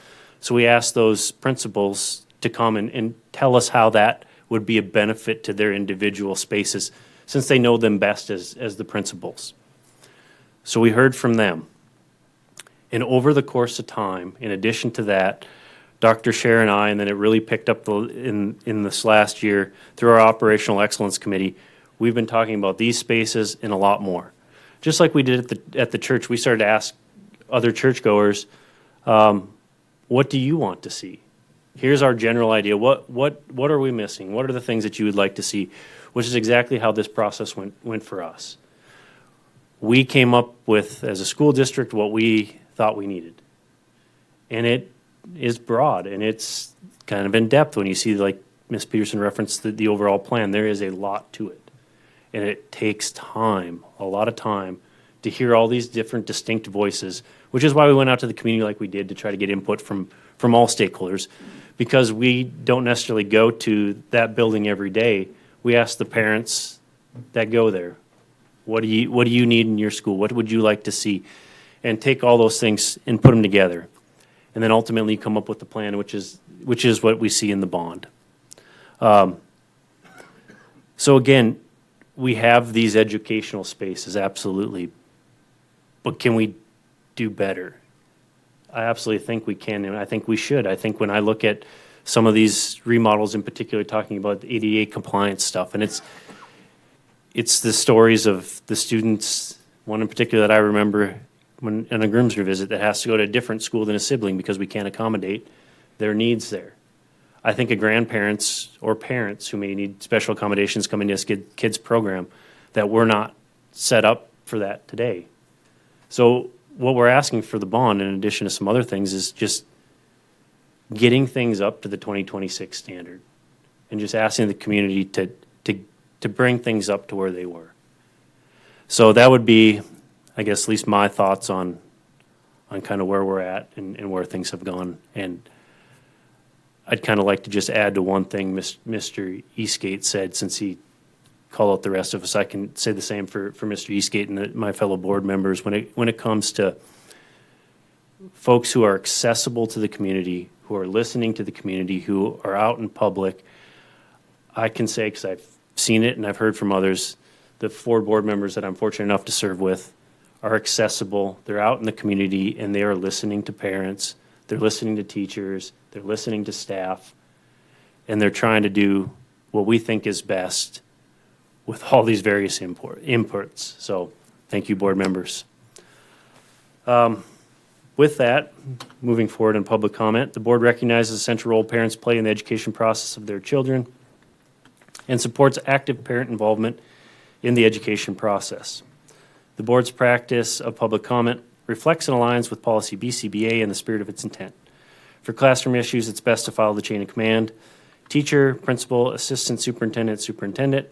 So we asked those principals to come and tell us how that would be a benefit to their individual spaces, since they know them best as the principals. So we heard from them. And over the course of time, in addition to that, Dr. Scher and I, and then it really picked up in this last year through our Operational Excellence Committee, we've been talking about these spaces and a lot more. Just like we did at the church, we started to ask other churchgoers, what do you want to see? Here's our general idea. What are we missing? What are the things that you would like to see? Which is exactly how this process went for us. We came up with, as a school district, what we thought we needed. And it is broad, and it's kind of in depth when you see, like Ms. Peterson referenced, the overall plan. There is a lot to it. And it takes time, a lot of time, to hear all these different distinct voices, which is why we went out to the community like we did, to try to get input from all stakeholders, because we don't necessarily go to that building every day. We ask the parents that go there, what do you need in your school? What would you like to see? And take all those things and put them together. And then ultimately you come up with the plan, which is what we see in the bond. So again, we have these educational spaces, absolutely. But can we do better? I absolutely think we can, and I think we should. I think when I look at some of these remodels in particular, talking about the ADA compliance stuff, and it's the stories of the students, one in particular that I remember when on a groomsmen visit that has to go to a different school than a sibling because we can't accommodate their needs there. I think of grandparents or parents who may need special accommodations coming to this kids program that we're not set up for that today. So what we're asking for the bond, in addition to some other things, is just getting things up to the 2026 standard and just asking the community to bring things up to where they were. So that would be, I guess, at least my thoughts on kind of where we're at and where things have gone. And I'd kind of like to just add to one thing Mr. Eastgate said, since he called out the rest of us. I can say the same for Mr. Eastgate and my fellow board members. When it comes to folks who are accessible to the community, who are listening to the community, who are out in public, I can say, because I've seen it and I've heard from others, the 4 board members that I'm fortunate enough to serve with are accessible. They're out in the community and they are listening to parents. They're listening to teachers. They're listening to staff. And they're trying to do what we think is best with all these various inputs. So thank you, board members. With that, moving forward in public comment, the board recognizes the central role parents play in the education process of their children and supports active parent involvement in the education process. The board's practice of public comment reflects and aligns with policy BCBA and the spirit of its intent. For classroom issues, it's best to follow the chain of command: teacher, principal, assistant superintendent, superintendent.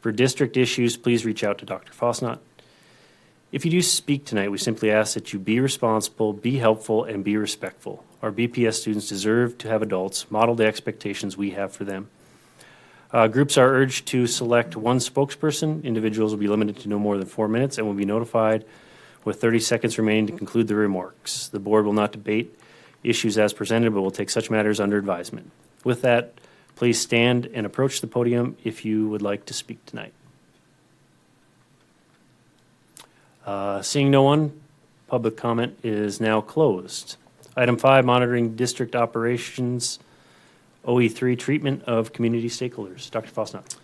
For district issues, please reach out to Dr. Fosnot. If you do speak tonight, we simply ask that you be responsible, be helpful, and be respectful. Our BPS students deserve to have adults model the expectations we have for them. Groups are urged to select one spokesperson. Individuals will be limited to no more than 4 minutes and will be notified with 30 seconds remaining to conclude the remarks. The board will not debate issues as presented, but will take such matters under advisement. With that, please stand and approach the podium if you would like to speak tonight. Seeing no one, public comment is now closed. Item 5, monitoring district operations, OE3, treatment of community stakeholders. Dr. Fosnot.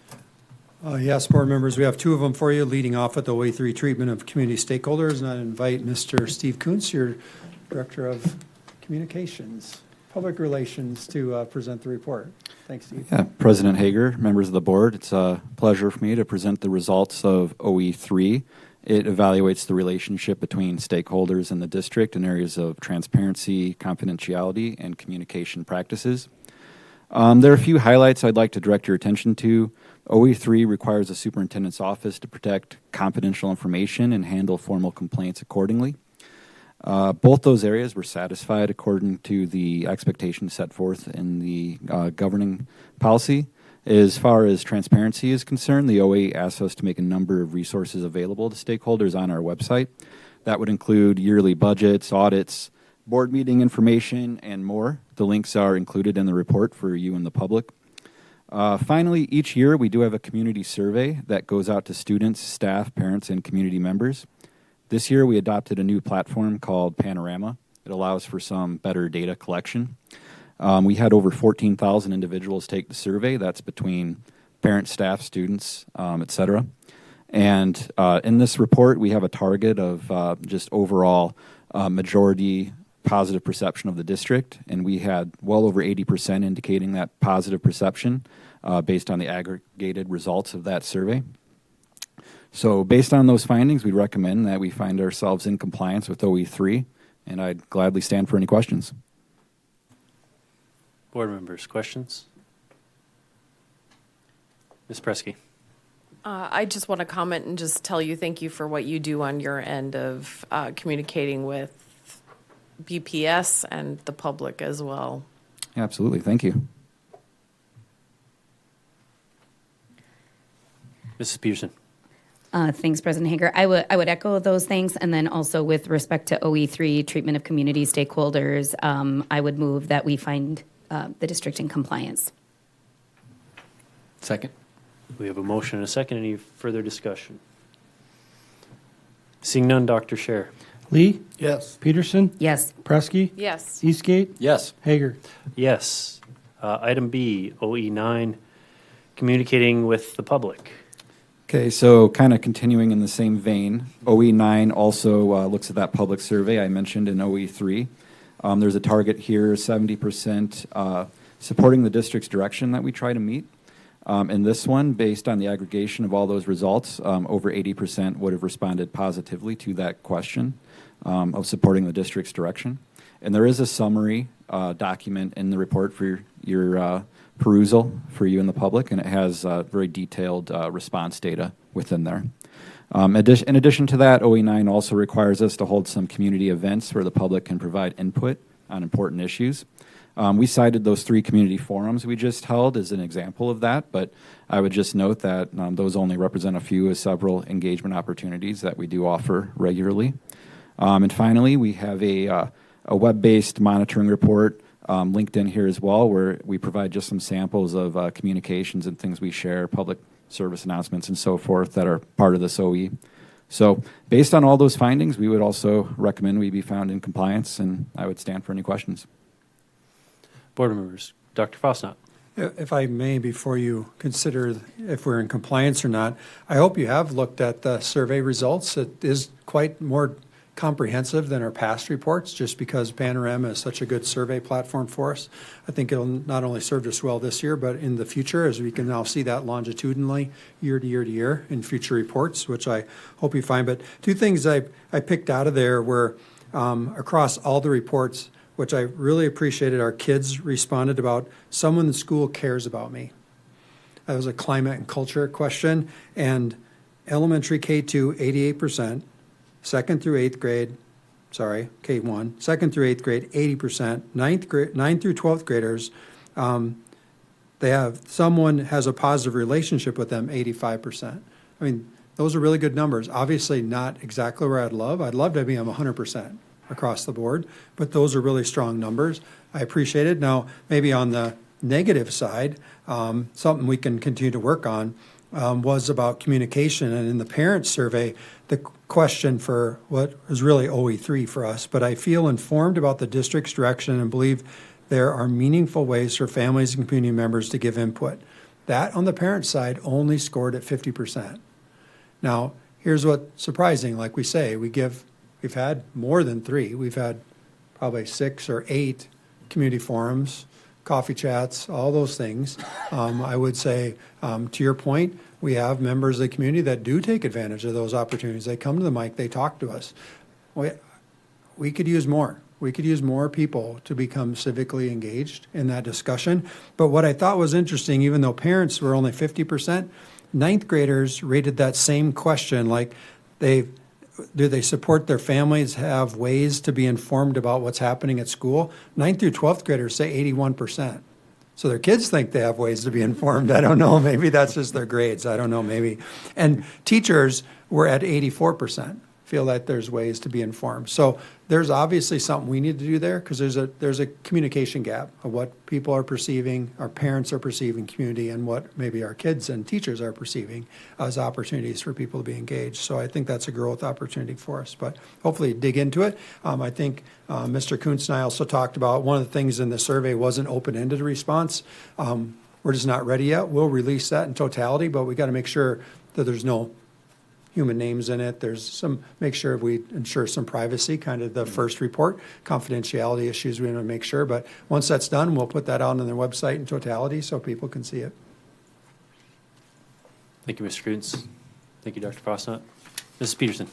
Yes, board members, we have 2 of them for you, leading off with the OE3 treatment of community stakeholders. And I invite Mr. Steve Kuntz, your Director of Communications, Public Relations, to present the report. Thanks, Steve. Yeah, President Hager, members of the board, it's a pleasure for me to present the results of OE3. It evaluates the relationship between stakeholders in the district in areas of transparency, confidentiality, and communication practices. There are a few highlights I'd like to direct your attention to. OE3 requires the superintendent's office to protect confidential information and handle formal complaints accordingly. Both those areas were satisfied according to the expectations set forth in the governing policy. As far as transparency is concerned, the OA asks us to make a number of resources available to stakeholders on our website. That would include yearly budgets, audits, board meeting information, and more. The links are included in the report for you and the public. Finally, each year we do have a community survey that goes out to students, staff, parents, and community members. This year we adopted a new platform called Panorama. It allows for some better data collection. We had over 14,000 individuals take the survey. That's between parents, staff, students, et cetera. And in this report, we have a target of just overall majority positive perception of the district. And we had well over 80% indicating that positive perception based on the aggregated results of that survey. So based on those findings, we recommend that we find ourselves in compliance with OE3. And I'd gladly stand for any questions. Board members, questions? Ms. Presky. I just want to comment and just tell you thank you for what you do on your end of communicating with BPS and the public as well. Absolutely. Thank you. Mrs. Peterson. Thanks, President Hager. I would echo those things, and then also with respect to OE3, treatment of community stakeholders, I would move that we find the district in compliance. Second. We have a motion and a second. Any further discussion? Seeing none, Dr. Scher. Lee, Yes. Peterson, Yes. Prusky, Yes. Eastgate, Yes. Hager. Yes. Item B, OE9, communicating with the public. Okay, so kind of continuing in the same vein, OE9 also looks at that public survey I mentioned in OE3. There's a target here, 70% supporting the district's direction that we try to meet. In this one, based on the aggregation of all those results, over 80% would have responded positively to that question of supporting the district's direction. And there is a summary document in the report for your perusal for you and the public, and it has very detailed response data within there. In addition to that, OE9 also requires us to hold some community events where the public can provide input on important issues. We cited those 3 community forums we just held as an example of that, but I would just note that those only represent a few of several engagement opportunities that we do offer regularly. And finally, we have a web-based monitoring report linked in here as well, where we provide just some samples of communications and things we share, public service announcements and so forth that are part of this OE. So based on all those findings, we would also recommend we be found in compliance, and I would stand for any questions. Board members, Dr. Fosnot. If I may, before you consider if we're in compliance or not, I hope you have looked at the survey results. It is quite more comprehensive than our past reports, just because Panorama is such a good survey platform for us. I think it'll not only serve us well this year, but in the future, as we can now see that longitudinally year to year to year in future reports, which I hope you find. But 2 things I picked out of there were across all the reports, which I really appreciated. Our kids responded about someone in school cares about me. That was a climate and culture question. And elementary K2, 88%. Second through 8th grade, K1, second through 8th grade, 80%. 9th through 12th graders, they have someone has a positive relationship with them, 85%. I mean, those are really good numbers. Obviously not exactly where I'd love. I'd love to be 100% across the board, but those are really strong numbers. I appreciate it. Now, maybe on the negative side, something we can continue to work on was about communication. And in the parent survey, the question for what was really OE3 for us, but I feel informed about the district's direction and believe there are meaningful ways for families and community members to give input. That on the parent side only scored at 50%. Now, here's what's surprising. Like we say, we've had more than 3. We've had probably 6 or 8 community forums, coffee chats, all those things. I would say, to your point, we have members of the community that do take advantage of those opportunities. They come to the mic, they talk to us. We could use more. We could use more people to become civically engaged in that discussion. But what I thought was interesting, even though parents were only 50%, 9th graders rated that same question, like do they support their families, have ways to be informed about what's happening at school? 9th through 12th graders say 81%. So their kids think they have ways to be informed. I don't know. Maybe that's just their grades. I don't know. Maybe. And teachers were at 84%. Feel that there's ways to be informed. So there's obviously something we need to do there, because there's a communication gap of what people are perceiving, our parents are perceiving community, and what maybe our kids and teachers are perceiving as opportunities for people to be engaged. So I think that's a growth opportunity for us, but hopefully dig into it. I think Mr. Kuntz and I also talked about one of the things in the survey was an open-ended response. We're just not ready yet. We'll release that in totality, but we got to make sure that there's no human names in it. Make sure we ensure some privacy, kind of the first report, confidentiality issues we want to make sure. But once that's done, we'll put that out on their website in totality so people can see it. Thank you, Mr. Kuntz. Thank you, Dr. Fosnot. Mrs. Peterson.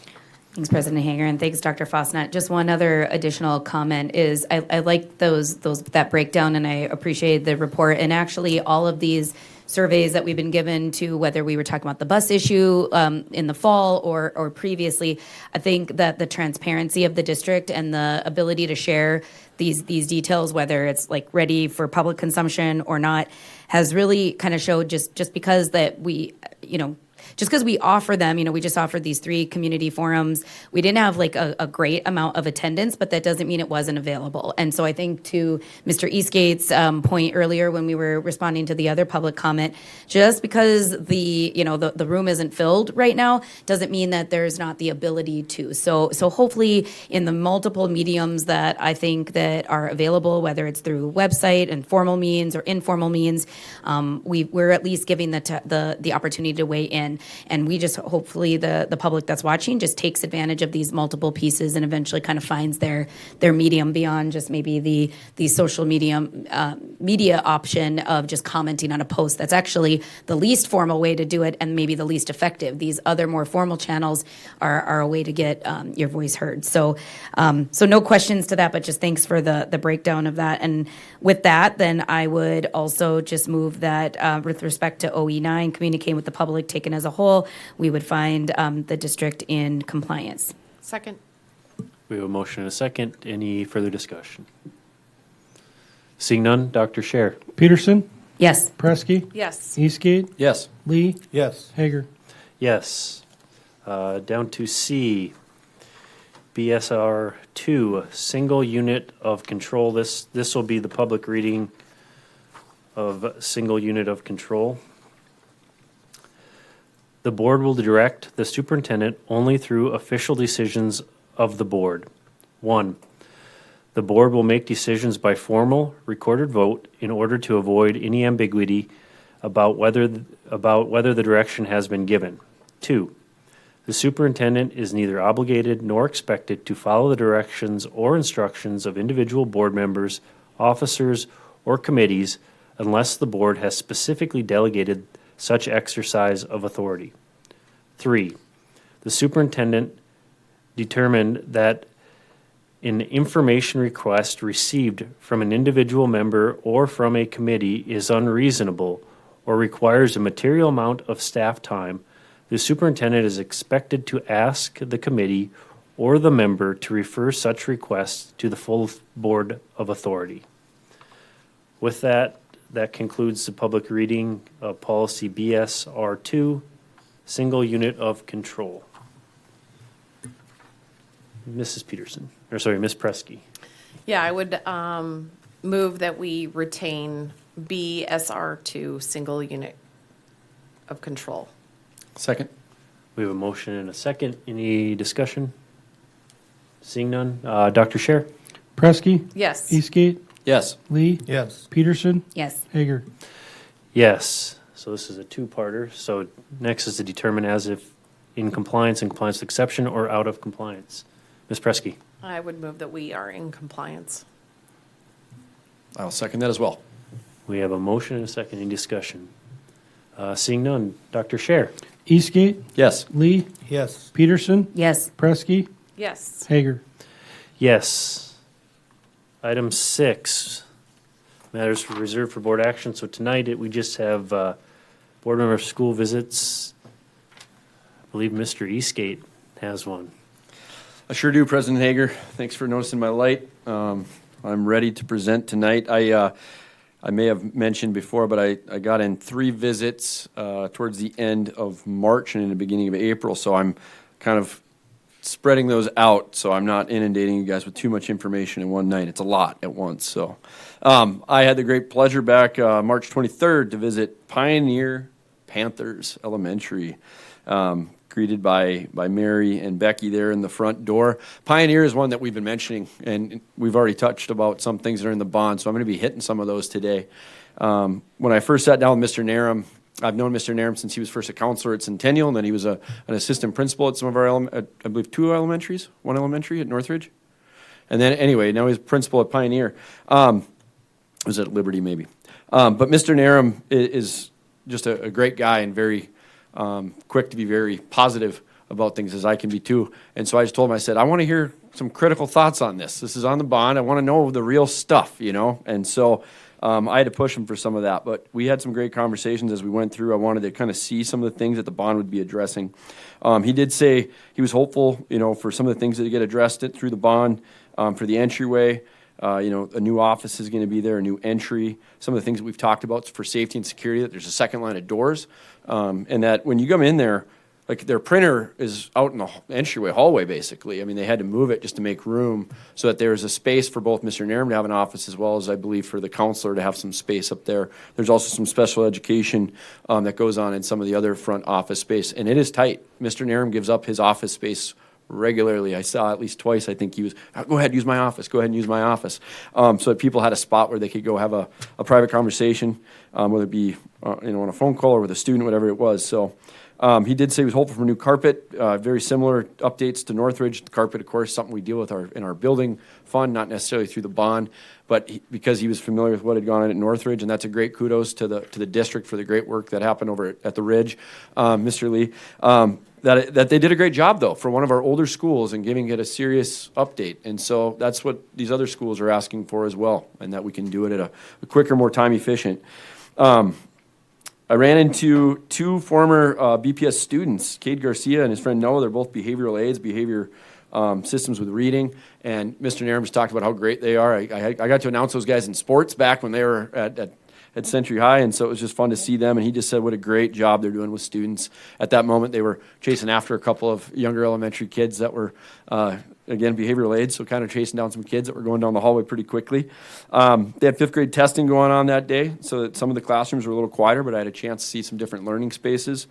Thanks, President Hager, and thanks, Dr. Fosnot. Just one other additional comment is I like that breakdown, and I appreciate the report. And actually, all of these surveys that we've been given to, whether we were talking about the bus issue in the fall or previously, I think that the transparency of the district and the ability to share these details, whether it's like ready for public consumption or not, has really kind of showed just because that we, just because we offer them, we just offered these 3 community forums. We didn't have like a great amount of attendance, but that doesn't mean it wasn't available. And so I think to Mr. Eastgate's point earlier when we were responding to the other public comment, just because the room isn't filled right now doesn't mean that there's not the ability to. So hopefully in the multiple mediums that I think that are available, whether it's through website and formal means or informal means, we're at least giving the opportunity to weigh in. And we just hopefully the public that's watching just takes advantage of these multiple pieces and eventually kind of finds their medium beyond just maybe the social media option of just commenting on a post. That's actually the least formal way to do it and maybe the least effective. These other more formal channels are a way to get your voice heard. So no questions to that, but just thanks for the breakdown of that. And with that, then I would also just move that with respect to OE9, communicating with the public taken as a whole, we would find the district in compliance. Second. We have a motion and a second. Any further discussion? Seeing none, Dr. Scher. Peterson, Yes. Preskey, Yes. Eastgate, Yes. Lee, Yes. Hager. Yes. Down to C, BSR 2, single unit of control. This will be the public reading of single unit of control. The board will direct the superintendent only through official decisions of the board. 1, the board will make decisions by formal recorded vote in order to avoid any ambiguity about whether the direction has been given. 2, the superintendent is neither obligated nor expected to follow the directions or instructions of individual board members, officers, or committees unless the board has specifically delegated such exercise of authority. 3, the superintendent determined that an information request received from an individual member or from a committee is unreasonable or requires a material amount of staff time, the superintendent is expected to ask the committee or the member to refer such requests to the full board of authority. With that, that concludes the public reading of policy BSR2, single unit of control. Ms. Preskey. Yeah, I would move that we retain BSR2, single unit of control. Second. We have a motion and a second. Any discussion? Seeing none. Dr. Scher? Preskey, Yes. Eastgate, Yes. Lee, Yes. Peterson, Yes. Hager. Yes. So this is a two-parter. So next is to determine as if in compliance with exception or out of compliance. Ms. Preskey? I would move that we are in compliance. I'll second that as well. We have a motion and a second. Any discussion? Seeing none. Dr. Scher? Eastgate, Yes. Lee, Yes. Peterson, Yes. Preskey, Yes. Hager. Yes. Item 6, matters reserved for board action. So tonight, we just have board member school visits. I believe Mr. Eastgate has one. I sure do, President Hager. Thanks for noticing my light. I'm ready to present tonight. I may have mentioned before, but I got in 3 visits towards the end of March and in the beginning of April, so I'm kind of spreading those out so I'm not inundating you guys with too much information in one night. It's a lot at once. So I had the great pleasure back March 23rd to visit Pioneer Panthers Elementary. Greeted by Mary and Becky there in the front door. Pioneer is one that we've been mentioning, and we've already touched about some things that are in the bond, so I'm going to be hitting some of those today. When I first sat down with Mr. Narum, I've known Mr. Narum since he was first a counselor at Centennial, and then he was an assistant principal at some of our, I believe, 2 elementaries, 1 elementary at Northridge. And then, anyway, now he's principal at Pioneer. Was at Liberty, maybe. But Mr. Narum is just a great guy and very quick to be very positive about things, as I can be too. And so I just told him, I said, I want to hear some critical thoughts on this. This is on the bond. I want to know the real stuff, you know? And so I had to push him for some of that. But we had some great conversations as we went through. I wanted to kind of see some of the things that the bond would be addressing. He did say he was hopeful, you know, for some of the things that get addressed through the bond, for the entryway. A new office is going to be there, a new entry. Some of the things that we've talked about for safety and security, that there's a second line of doors, and that when you come in there, like their printer is out in the entryway hallway, basically. I mean, they had to move it just to make room so that there's a space for both Mr. Nairn to have an office as well as, I believe, for the counselor to have some space up there. There's also some special education that goes on in some of the other front office space, and it is tight. Mr. Nairn gives up his office space regularly. I saw at least twice, I think he was, go ahead, use my office, go ahead and use my office. So that people had a spot where they could go have a private conversation, whether it be on a phone call or with a student, whatever it was. So he did say he was hopeful for a new carpet, very similar updates to Northridge. The carpet, of course, something we deal with in our building fund, not necessarily through the bond, but because he was familiar with what had gone on at Northridge, and that's a great kudos to the district for the great work that happened over at the Ridge, Mr. Lee. That they did a great job, though, for one of our older schools and giving it a serious update. And so that's what these other schools are asking for as well, and that we can do it at a quicker, more time efficient. I ran into two former BPS students, Cade Garcia and his friend Noah. They're both behavioral aides, behavior systems with reading. And Mr. Nairn just talked about how great they are. I got to announce those guys in sports back when they were at Century High, and so it was just fun to see them. And he just said what a great job they're doing with students. At that moment, they were chasing after a couple of younger elementary kids that were, again, behavioral aides, so kind of chasing down some kids that were going down the hallway pretty quickly. They had fifth grade testing going on that day, so that some of the classrooms were a little quieter, but I had a chance to see some different learning spaces.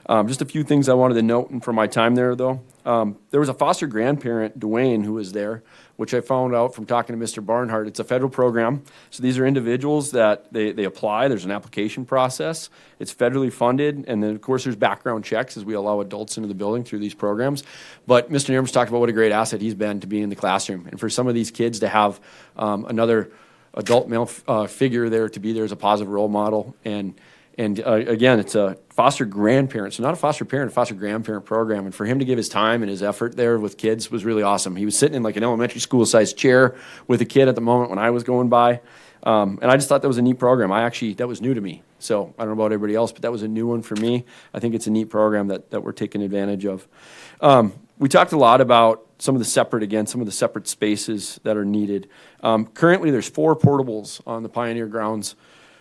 Just a few things I wanted to note from my time there, though. There was a foster grandparent, Dwayne, who was there, which I found out from talking to Mr. Barnhart. It's a federal program, so these are individuals that they apply. There's an application process. It's federally funded, and then, of course, there's background checks as we allow adults into the building through these programs. But Mr. Nirms talked about what a great asset he's been to be in the classroom, and for some of these kids to have another adult male figure there to be there as a positive role model. And again, it's a foster grandparent, so not a foster parent, a foster grandparent program. And for him to give his time and his effort there with kids was really awesome. He was sitting in like an elementary school-sized chair with a kid at the moment when I was going by. And I just thought that was a neat program. That was new to me. So I don't know about everybody else, but that was a new one for me. I think it's a neat program that we're taking advantage of. We talked a lot about some of the separate spaces that are needed. Currently, there's 4 portables on the Pioneer grounds.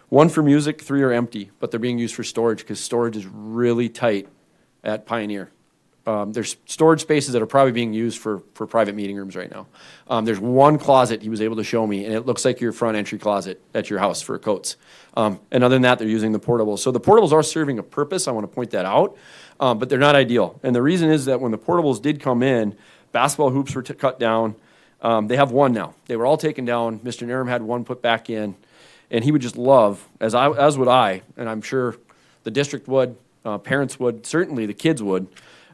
1 for music, 3 are empty, but they're being used for storage because storage is really tight at Pioneer. There's storage spaces that are probably being used for private meeting rooms right now. There's 1 closet he was able to show me, and it looks like your front entry closet at your house for coats. And other than that, they're using the portables. So the portables are serving a purpose. I want to point that out, but they're not ideal. And the reason is that when the portables did come in, basketball hoops were cut down. They have 1 now. They were all taken down. Mr. Nairn had 1 put back in. And he would just love, as would I, and I'm sure the district would, parents would, certainly the kids would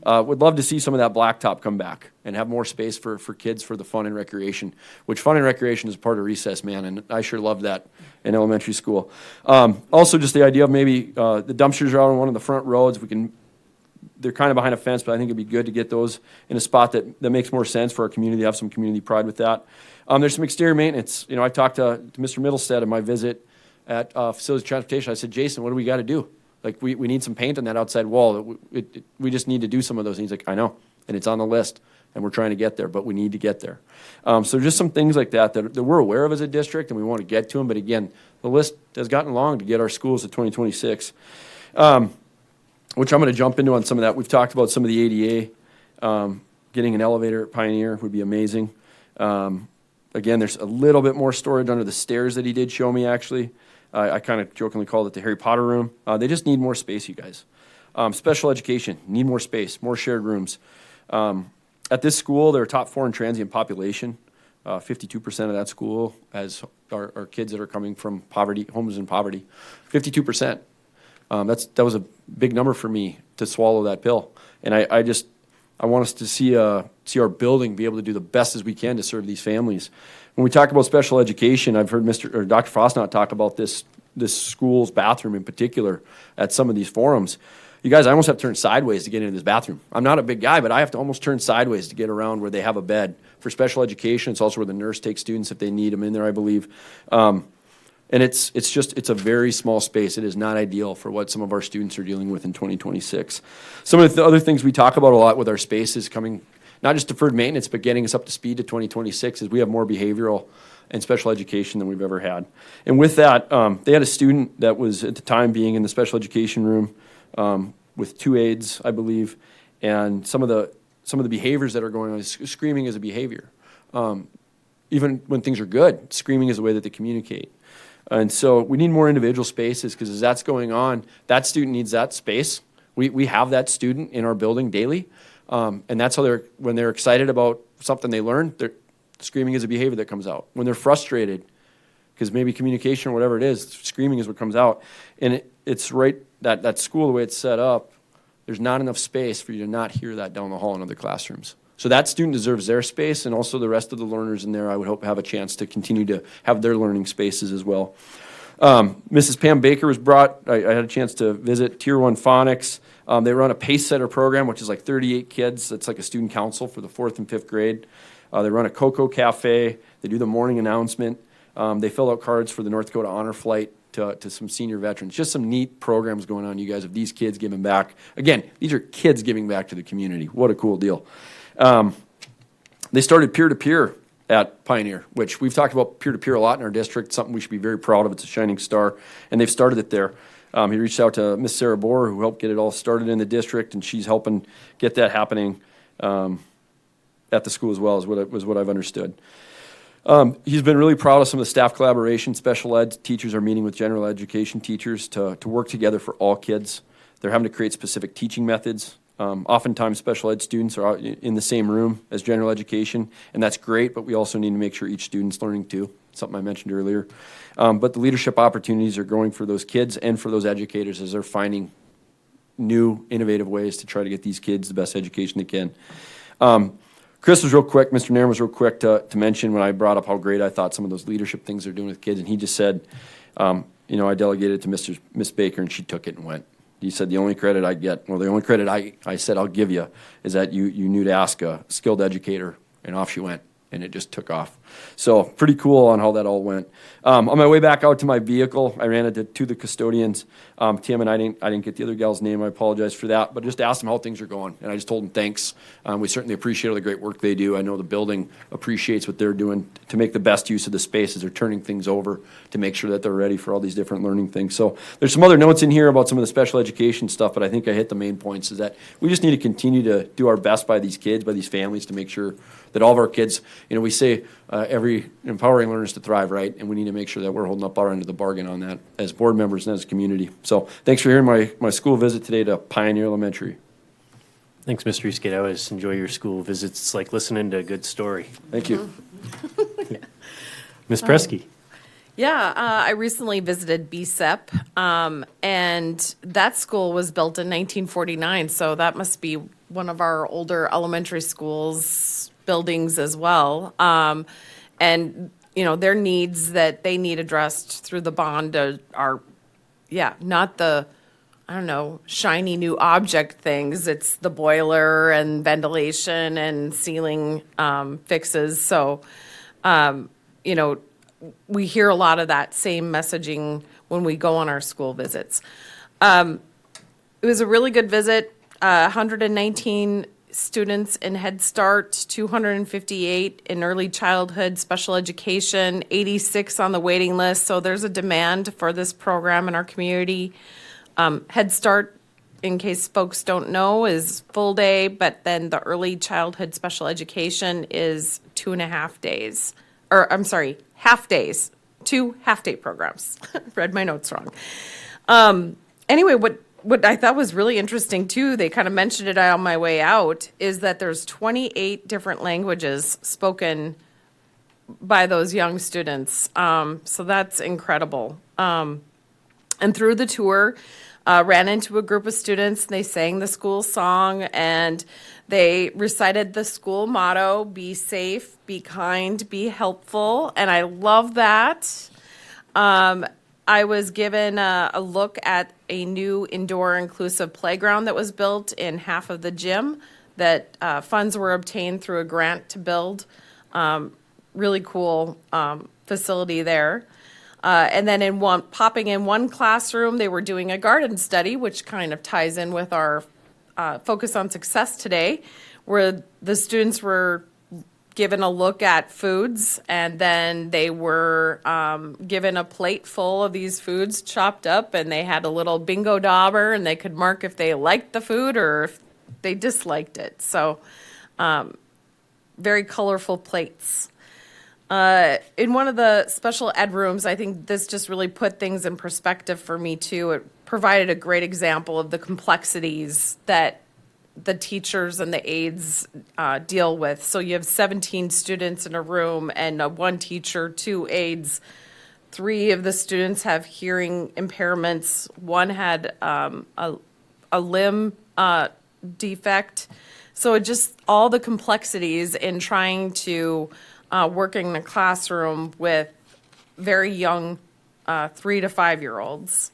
love to see some of that blacktop come back and have more space for kids for the fun and recreation, which fun and recreation is part of recess, man, and I sure loved that in elementary school. Also, just the idea of maybe the dumpsters are out on one of the front roads. They're kind of behind a fence, but I think it'd be good to get those in a spot that makes more sense for our community, have some community pride with that. There's some exterior maintenance. I talked to Mr. Middlestead in my visit at Facilities Transportation. I said, Jason, what do we got to do? Like, we need some paint on that outside wall. We just need to do some of those. And he's like, I know, and it's on the list, and we're trying to get there, but we need to get there. So just some things like that we're aware of as a district, and we want to get to them. But again, the list has gotten long to get our schools to 2026, which I'm going to jump into on some of that. We've talked about some of the ADA. Getting an elevator at Pioneer would be amazing. Again, there's a little bit more storage under the stairs that he did show me, actually. I kind of jokingly called it the Harry Potter room. They just need more space, you guys. Special education, need more space, more shared rooms. At this school, they're top 4 in transient population. 52% of that school has are kids that are coming from poverty, homes in poverty. 52%. That was a big number for me to swallow that pill. And I want us to see our building be able to do the best as we can to serve these families. When we talk about special education, I've heard Dr. Frostnot talk about this school's bathroom in particular at some of these forums. You guys, I almost have to turn sideways to get into this bathroom. I'm not a big guy, but I have to almost turn sideways to get around where they have a bed. For special education, it's also where the nurse takes students if they need them in there, I believe. And it's a very small space. It is not ideal for what some of our students are dealing with in 2026. Some of the other things we talk about a lot with our spaces coming, not just deferred maintenance, but getting us up to speed to 2026 is we have more behavioral and special education than we've ever had. And with that, they had a student that was at the time being in the special education room with 2 aides, I believe, and some of the behaviors that are going on. Screaming is a behavior. Even when things are good, screaming is the way that they communicate. And so we need more individual spaces, because as that's going on, that student needs that space. We have that student in our building daily, and that's how when they're excited about something they learn, screaming is a behavior that comes out. When they're frustrated, because maybe communication or whatever it is, screaming is what comes out. And it's right, that school, the way it's set up, there's not enough space for you to not hear that down the hall in other classrooms. So that student deserves their space, and also the rest of the learners in there, I would hope, have a chance to continue to have their learning spaces as well. Mrs. Pam Baker was brought. I had a chance to visit Tier 1 Phonics. They run a Pace Setter program, which is like 38 kids. That's like a student council for the 4th and 5th grade. They run a Cocoa Cafe. They do the morning announcement. They fill out cards for the North Dakota Honor Flight to some senior veterans. Just some neat programs going on, you guys, of these kids giving back. Again, these are kids giving back to the community. What a cool deal. They started peer-to-peer at Pioneer, which we've talked about peer-to-peer a lot in our district, something we should be very proud of. It's a shining star, and they've started it there. He reached out to Miss Sarah Bohr, who helped get it all started in the district, and she's helping get that happening at the school as well, is what I've understood. He's been really proud of some of the staff collaboration. Special ed teachers are meeting with general education teachers to work together for all kids. They're having to create specific teaching methods. Oftentimes, special ed students are in the same room as general education, and that's great, but we also need to make sure each student's learning too, something I mentioned earlier. But the leadership opportunities are growing for those kids and for those educators as they're finding new, innovative ways to try to get these kids the best education they can. Chris was real quick, Mr. Nairn was real quick to mention when I brought up how great I thought some of those leadership things they're doing with kids, and he just said, I delegated it to Miss Baker, and she took it and went. He said the only credit I get, well, the only credit I said I'll give you is that you knew to ask a skilled educator, and off she went, and it just took off. So pretty cool on how that all went. On my way back out to my vehicle, I ran into two of the custodians. Tim and I didn't get the other gal's name. I apologize for that, but just asked them how things are going, and I just told them thanks. We certainly appreciate all the great work they do. I know the building appreciates what they're doing to make the best use of the space as they're turning things over to make sure that they're ready for all these different learning things. So there's some other notes in here about some of the special education stuff, but I think I hit the main points, is that we just need to continue to do our best by these kids, by these families, to make sure that all of our kids, we say every empowering learners to thrive, right? And we need to make sure that we're holding up our end of the bargain on that as board members and as a community. So thanks for hearing my school visit today to Pioneer Elementary. Thanks, Mr. Eastgate. I always enjoy your school visits. It's like listening to a good story. Thank you. Ms. Presky. Yeah, I recently visited BSEP, and that school was built in 1949, so that must be one of our older elementary schools buildings as well. And, their needs that they need addressed through the bond are not the, shiny new object things. It's the boiler and ventilation and ceiling fixes. So, we hear a lot of that same messaging when we go on our school visits. It was a really good visit. 119 students in Head Start, 258 in early childhood special education, 86 on the waiting list. So there's a demand for this program in our community. Head Start, in case folks don't know, is full day, but then the early childhood special education is 2.5 days. Half days, 2 half-day programs. Read my notes wrong. Anyway, what I thought was really interesting too, they kind of mentioned it on my way out, is that there's 28 different languages spoken by those young students. So that's incredible. And through the tour, ran into a group of students, and they sang the school song, and they recited the school motto, be safe, be kind, be helpful, and I love that. I was given a look at a new indoor inclusive playground that was built in half of the gym, that funds were obtained through a grant to build. Really cool facility there. And then popping in one classroom, they were doing a garden study, which kind of ties in with our focus on success today, where the students were given a look at foods, and then they were given a plate full of these foods chopped up, and they had a little bingo dauber, and they could mark if they liked the food or if they disliked it. So very colorful plates. In one of the special ed rooms, I think this just really put things in perspective for me too. It provided a great example of the complexities that the teachers and the aides deal with. So you have 17 students in a room and one teacher, 2 aides. 3 of the students have hearing impairments. 1 had a limb defect. So it just all the complexities in trying to working in a classroom with very young 3 to 5-year-olds.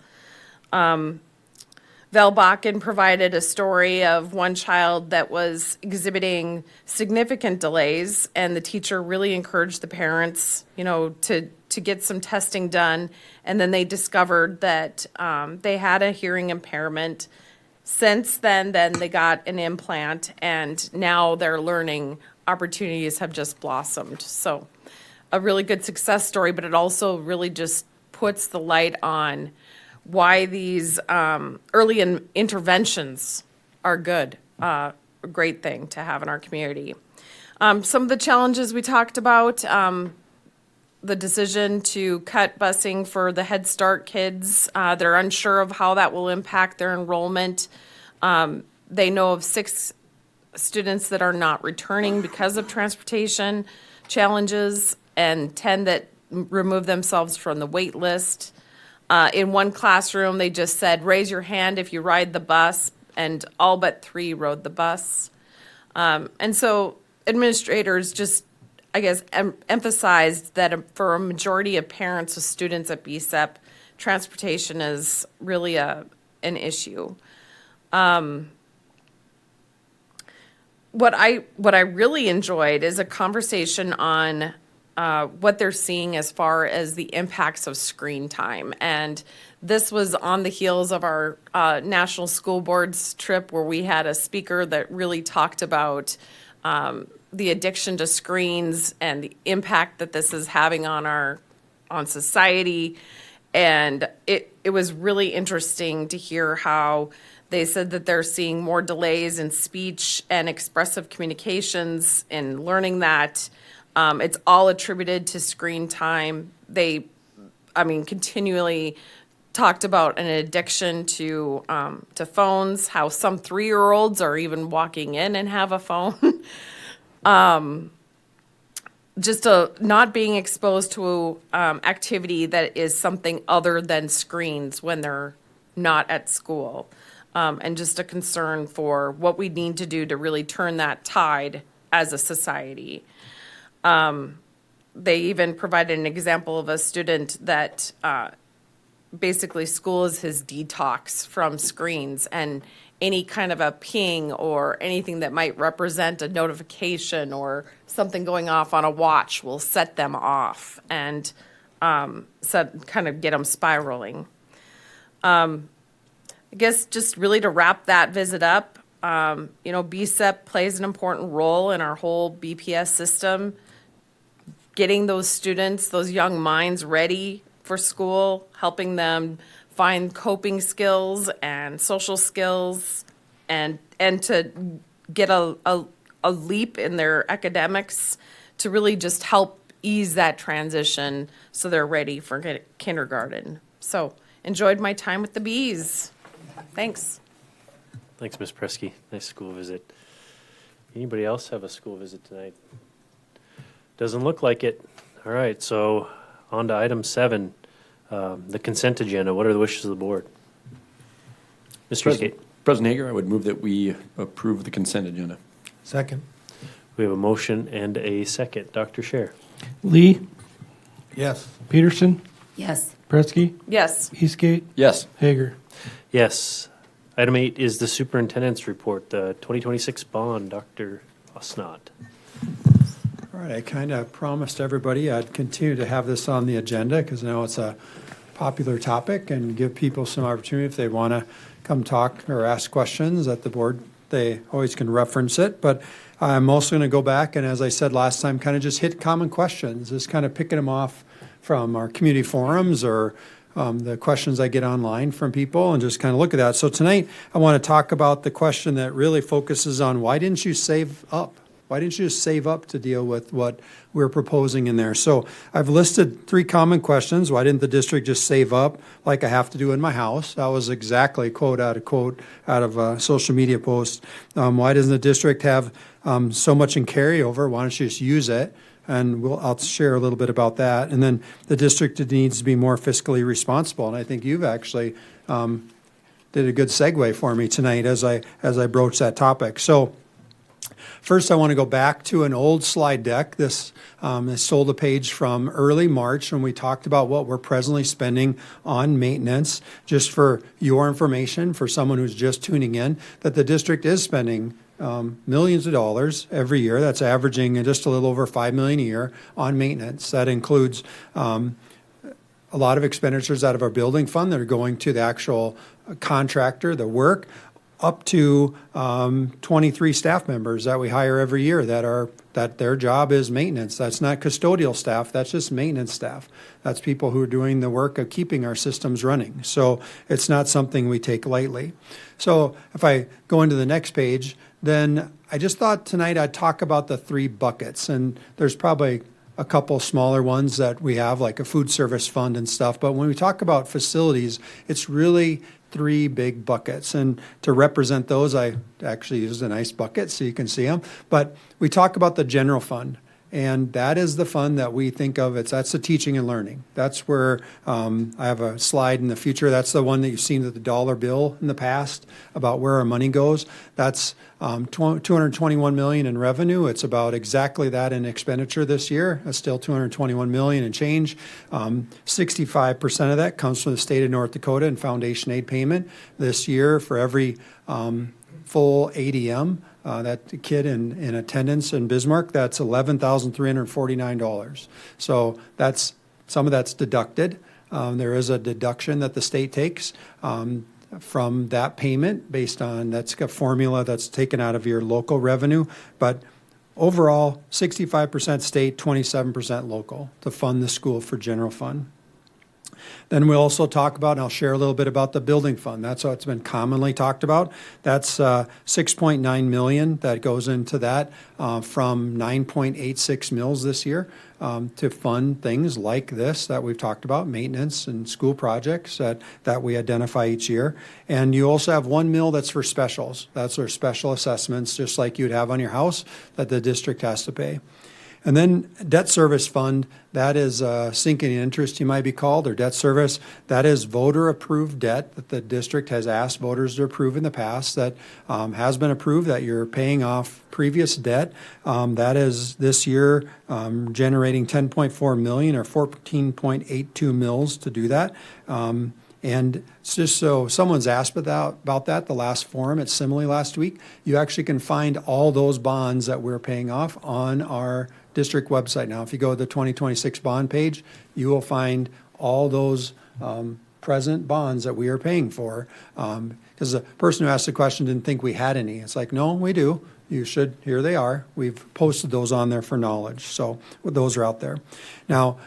Val Bakken provided a story of one child that was exhibiting significant delays, and the teacher really encouraged the parents, to get some testing done. And then they discovered that they had a hearing impairment. Since then they got an implant, and now their learning opportunities have just blossomed. So a really good success story, but it also really just puts the light on why these early interventions are good, a great thing to have in our community. Some of the challenges we talked about, the decision to cut busing for the Head Start kids. They're unsure of how that will impact their enrollment. They know of 6 students that are not returning because of transportation challenges, and 10 that remove themselves from the wait list. In one classroom, they just said, raise your hand if you ride the bus, and all but 3 rode the bus. And so administrators just, I guess, emphasized that for a majority of parents with students at BSEP, transportation is really an issue. What I really enjoyed is a conversation on what they're seeing as far as the impacts of screen time. And this was on the heels of our National School Boards trip, where we had a speaker that really talked about the addiction to screens and the impact that this is having on society. And it was really interesting to hear how they said that they're seeing more delays in speech and expressive communications and learning that. It's all attributed to screen time. They, continually talked about an addiction to phones, how some 3-year-olds are even walking in and have a phone. Not being exposed to activity that is something other than screens when they're not at school. And just a concern for what we need to do to really turn that tide as a society. They even provided an example of a student that basically school is his detox from screens, and any kind of a ping or anything that might represent a notification or something going off on a watch will set them off and kind of get them spiraling. I guess just really to wrap that visit up, BSEP plays an important role in our whole BPS system, getting those students, those young minds ready for school, helping them find coping skills and social skills, and to get a leap in their academics to really just help ease that transition so they're ready for kindergarten. So enjoyed my time with the bees. Thanks. Thanks, Ms. Presky. Nice school visit. Anybody else have a school visit tonight? Doesn't look like it. All right, so on to item 7, the consent agenda. What are the wishes of the board? Mr. Eastgate. President Hager, I would move that we approve the consent agenda. Second. We have a motion and a second. Dr. Scher. Lee, Yes. Peterson, Yes. Presky, Yes. Eastgate, Yes. Hager. Yes. Item 8 is the superintendent's report, the 2026 bond. Dr. Osnot. All right, I kind of promised everybody I'd continue to have this on the agenda because I know it's a popular topic, and give people some opportunity if they want to come talk or ask questions at the board they always can reference it. But I'm also going to go back and, as I said last time, kind of just hit common questions, just kind of picking them off from our community forums or the questions I get online from people and just kind of look at that. So tonight I want to talk about the question that really focuses on why didn't you save up? Why didn't you just save up to deal with what we're proposing in there? So I've listed 3 common questions. Why didn't the district just save up like I have to do in my house? That was exactly quote out of a social media post. Why doesn't the district have so much in carryover? Why don't you just use it? And I'll share a little bit about that. And then the district needs to be more fiscally responsible. And I think you've actually did a good segue for me tonight as I broach that topic. So first, I want to go back to an old slide deck. This is sold a page from early March when we talked about what we're presently spending on maintenance. Just for your information, for someone who's just tuning in, that the district is spending millions of dollars every year. That's averaging just a little over $5 million a year on maintenance. That includes a lot of expenditures out of our building fund that are going to the actual contractor, the work, up to 23 staff members that we hire every year that their job is maintenance. That's not custodial staff, that's just maintenance staff. That's people who are doing the work of keeping our systems running. So it's not something we take lightly. So if I go into the next page, then I just thought tonight I'd talk about the 3 buckets. And there's probably a couple smaller ones that we have, like a food service fund and stuff. But when we talk about facilities, it's really 3 big buckets. And to represent those, I actually used a nice bucket so you can see them. But we talk about the general fund. And that is the fund that we think of. That's the teaching and learning. That's where I have a slide in the future. That's the one that you've seen with the dollar bill in the past about where our money goes. That's $221 million in revenue. It's about exactly that in expenditure this year. It's still $221 million and change. 65% of that comes from the state of North Dakota in foundation aid payment. This year, for every full ADM, that kid in attendance in Bismarck, that's $11,349. So that's some of that's deducted. There is a deduction that the state takes from that payment based on, that's a formula that's taken out of your local revenue. But overall, 65% state, 27% local to fund the school for general fund. Then we'll also talk about, and I'll share a little bit about the building fund. That's how it's been commonly talked about. That's $6.9 million that goes into that from 9.86 mills this year to fund things like this that we've talked about, maintenance and school projects that we identify each year. And you also have 1 mill that's for specials. That's our special assessments, just like you'd have on your house, that the district has to pay. And then debt service fund, that is sinking interest, you might be called, or debt service. That is voter-approved debt that the district has asked voters to approve in the past that has been approved, that you're paying off previous debt. That is this year generating $10.4 million or 14.82 mills to do that. And it's just so someone's asked about that, the last forum at Simile last week, you actually can find all those bonds that we're paying off on our district website. Now, if you go to the 2026 bond page, you will find all those present bonds that we are paying for. Because the person who asked the question didn't think we had any. It's like, no, we do. You should, here they are. We've posted those on there for knowledge. So those are out there. Now,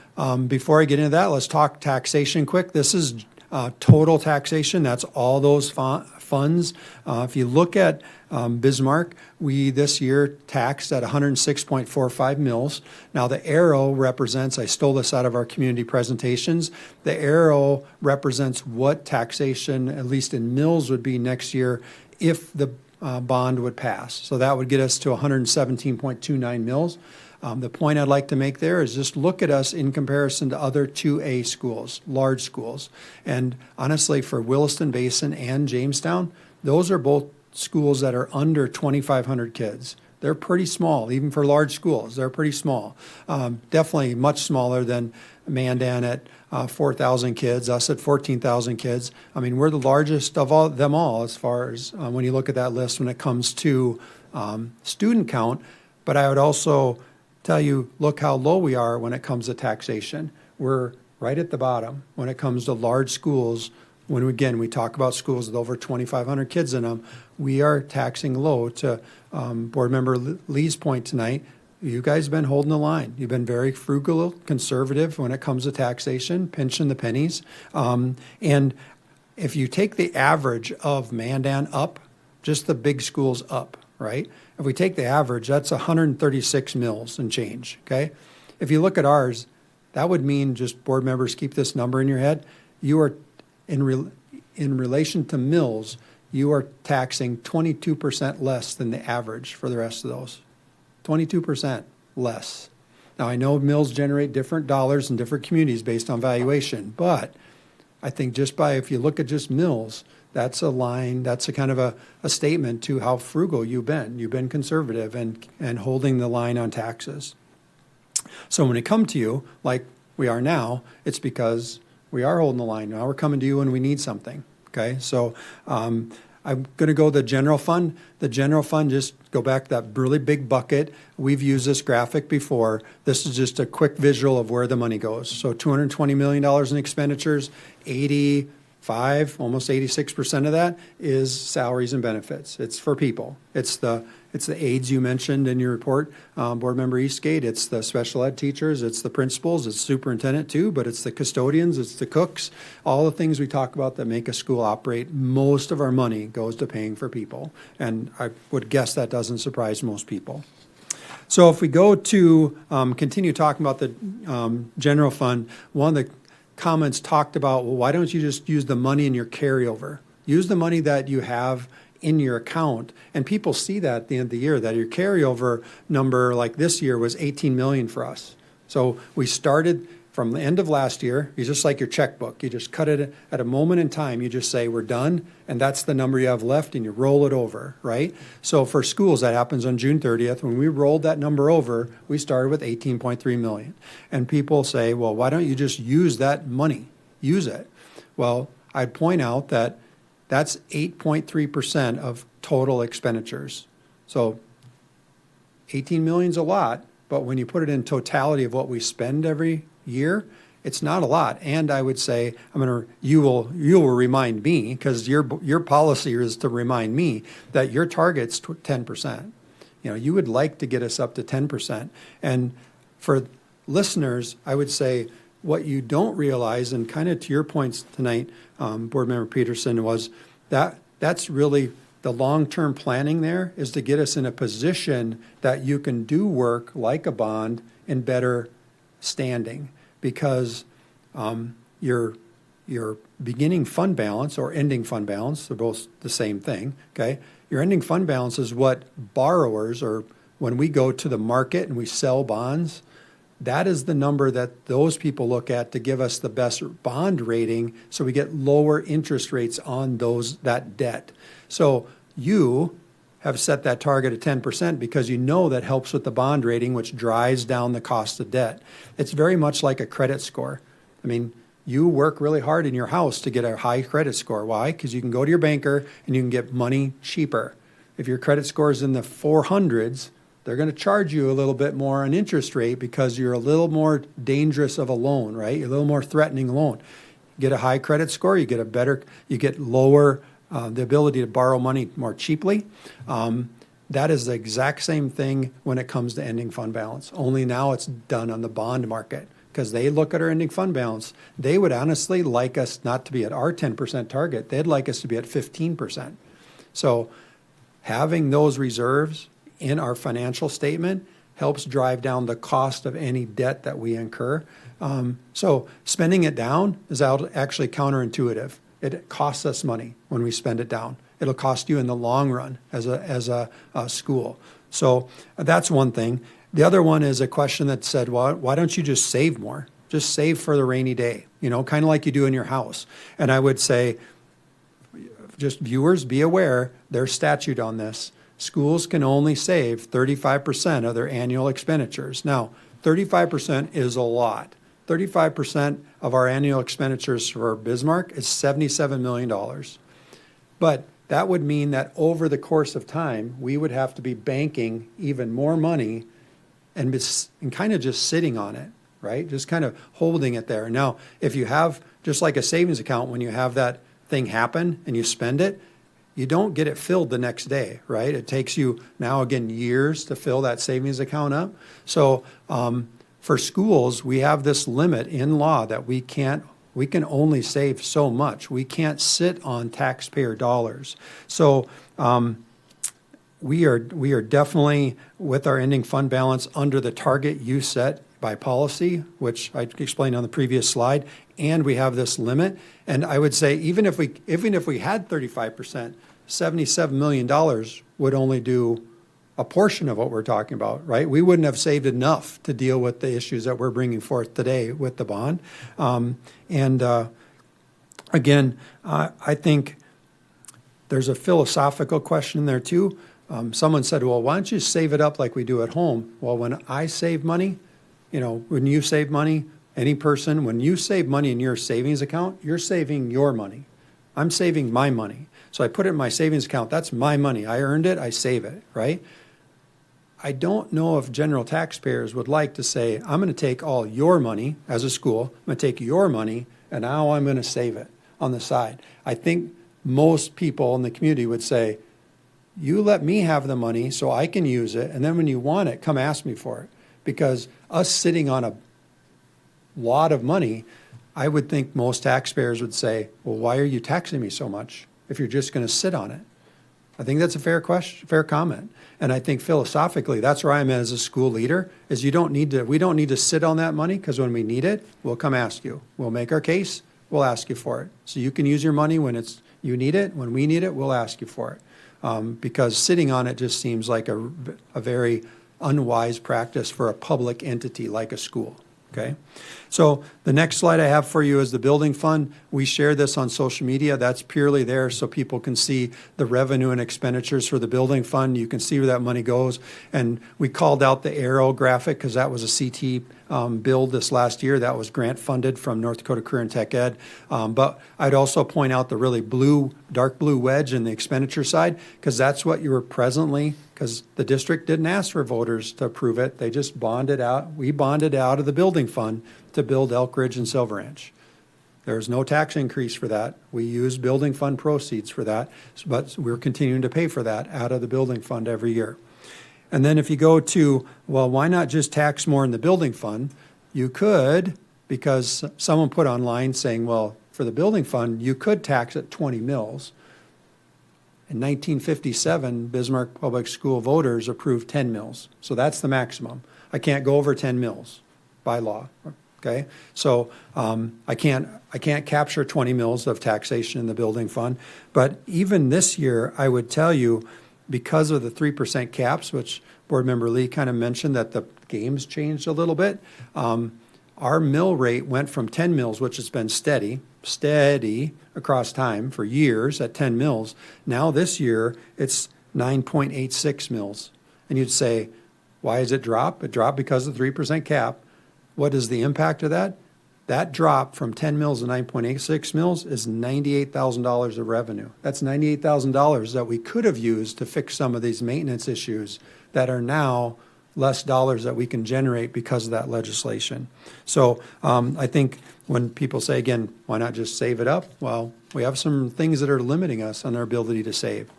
before I get into that, let's talk taxation quick. This is total taxation. That's all those funds. If you look at Bismarck, we this year taxed at 106.45 mills. Now the arrow represents, I stole this out of our community presentations, the arrow represents what taxation, at least in mills, would be next year if the bond would pass. So that would get us to 117.29 mills. The point I'd like to make there is just look at us in comparison to other 2A schools, large schools. And honestly, for Williston Basin and Jamestown, those are both schools that are under 2,500 kids. They're pretty small, even for large schools. They're pretty small. Definitely much smaller than Mandan at 4,000 kids, us at 14,000 kids. I mean, we're the largest of them all as far as when you look at that list when it comes to student count. But I would also tell you, look how low we are when it comes to taxation. We're right at the bottom when it comes to large schools, when, again, we talk about schools with over 2,500 kids in them, we are taxing low. To Board Member Lee's point tonight, you guys have been holding the line. You've been very frugal, conservative when it comes to taxation, pinching the pennies. And if you take the average of Mandan up, just the big schools up, right? If we take the average, that's 136 mills and change, okay? If you look at ours, that would mean, just board members, keep this number in your head, you are, in relation to mills, you are taxing 22% less than the average for the rest of those. 22% less. Now, I know mills generate different dollars in different communities based on valuation, but I think just by, if you look at just mills, that's a line, that's a kind of a statement to how frugal you've been. You've been conservative and holding the line on taxes. So when it come to you, like we are now, it's because we are holding the line. Now we're coming to you when we need something, okay? So I'm going to go the general fund. The general fund, just go back to that really big bucket. We've used this graphic before. This is just a quick visual of where the money goes. So $220 million in expenditures, almost 86% of that is salaries and benefits. It's for people. It's the aides you mentioned in your report, Board Member Eastgate. It's the special ed teachers. It's the principals. It's superintendent too, but it's the custodians. It's the cooks. All the things we talk about that make a school operate. Most of our money goes to paying for people, and I would guess that doesn't surprise most people. So if we go to continue talking about the general fund, one of the comments talked about, well, why don't you just use the money in your carryover? Use the money that you have in your account, and people see that at the end of the year, that your carryover number, like this year, was 18 million for us. So we started from the end of last year. It's just like your checkbook. You just cut it at a moment in time. You just say, we're done, and that's the number you have left, and you roll it over, right? So for schools, that happens on June 30th. When we rolled that number over, we started with 18.3 million. And people say, well, why don't you just use that money? Use it. Well, I'd point out that that's 8.3% of total expenditures. So 18 million is a lot, but when you put it in totality of what we spend every year, it's not a lot. And I would say, you will remind me, because your policy is to remind me that your target's 10%. You would like to get us up to 10%. And for listeners, I would say what you don't realize, and kind of to your points tonight, Board Member Peterson, was that's really the long-term planning there, is to get us in a position that you can do work like a bond in better standing, because your beginning fund balance or ending fund balance, they're both the same thing, okay? Your ending fund balance is what borrowers, or when we go to the market and we sell bonds, that is the number that those people look at to give us the best bond rating, so we get lower interest rates on that debt. So you have set that target at 10% because you know that helps with the bond rating, which drives down the cost of debt. It's very much like a credit score. You work really hard in your house to get a high credit score. Why? Because you can go to your banker and you can get money cheaper. If your credit score is in the 400s, they're going to charge you a little bit more on interest rate because you're a little more dangerous of a loan, right? You're a little more threatening loan. You get a high credit score, you get lower, the ability to borrow money more cheaply. That is the exact same thing when it comes to ending fund balance. Only now it's done on the bond market, because they look at our ending fund balance. They would honestly like us not to be at our 10% target. They'd like us to be at 15%. So having those reserves in our financial statement helps drive down the cost of any debt that we incur. So spending it down is actually counterintuitive. It costs us money when we spend it down. It'll cost you in the long run as a school. So that's one thing. The other one is a question that said, well, why don't you just save more? Just save for the rainy day, kind of like you do in your house. And I would say, just viewers, be aware, there's statute on this. Schools can only save 35% of their annual expenditures. Now, 35% is a lot. 35% of our annual expenditures for Bismarck is $77 million. But that would mean that over the course of time, we would have to be banking even more money and kind of just sitting on it, right? Just kind of holding it there. Now, if you have, just like a savings account, when you have that thing happen and you spend it, you don't get it filled the next day, right? It takes you now, again, years to fill that savings account up. So for schools, we have this limit in law that we can only save so much. We can't sit on taxpayer dollars. So we are definitely, with our ending fund balance, under the target you set by policy, which I explained on the previous slide, and we have this limit. And I would say even if we had 35%, $77 million would only do a portion of what we're talking about, right? We wouldn't have saved enough to deal with the issues that we're bringing forth today with the bond. Again, I think there's a philosophical question there too. Someone said, well, why don't you save it up like we do at home? Well, when I save money, when you save money, any person, when you save money in your savings account, you're saving your money. I'm saving my money. So I put it in my savings account. That's my money. I earned it. I save it, right? I don't know if general taxpayers would like to say, I'm going to take all your money as a school. I'm going to take your money, and now I'm going to save it on the side. I think most people in the community would say, you let me have the money so I can use it, and then when you want it, come ask me for it. Because us sitting on a lot of money, I would think most taxpayers would say, well, why are you taxing me so much if you're just going to sit on it? I think that's a fair question, fair comment. And I think philosophically, that's where I'm at as a school leader, is we don't need to sit on that money, because when we need it, we'll come ask you. We'll make our case, we'll ask you for it. So you can use your money when you need it. When we need it, we'll ask you for it. Because sitting on it just seems like a very unwise practice for a public entity like a school. Okay, so the next slide I have for you is the building fund. We share this on social media. That's purely there so people can see the revenue and expenditures for the building fund. You can see where that money goes. And we called out the arrow graphic because that was a CT build this last year. That was grant funded from North Dakota Career and Tech Ed. But I'd also point out the really dark blue wedge in the expenditure side, because that's what you were presently, because the district didn't ask for voters to approve it. They just bonded out. We bonded out of the building fund to build Elk Ridge and Silver Ranch. There's no tax increase for that. We use building fund proceeds for that, but we're continuing to pay for that out of the building fund every year. And then if you go to, well, why not just tax more in the building fund? You could, because someone put online saying, well, for the building fund, you could tax at 20 mils. In 1957, Bismarck Public School voters approved 10 mils. So that's the maximum. I can't go over 10 mils by law. Okay, so I can't capture 20 mils of taxation in the building fund. But even this year, I would tell you, because of the 3% caps, which Board Member Lee kind of mentioned that the game's changed a little bit, our mill rate went from 10 mils, which has been steady across time for years at 10 mils. Now this year, it's 9.86 mils. And you'd say, why does it drop? It dropped because of the 3% cap. What is the impact of that? That drop from 10 mils to 9.86 mils is $98,000 of revenue. That's $98,000 that we could have used to fix some of these maintenance issues that are now less dollars that we can generate because of that legislation. So I think when people say, again, why not just save it up? Well, we have some things that are limiting us on our ability to save.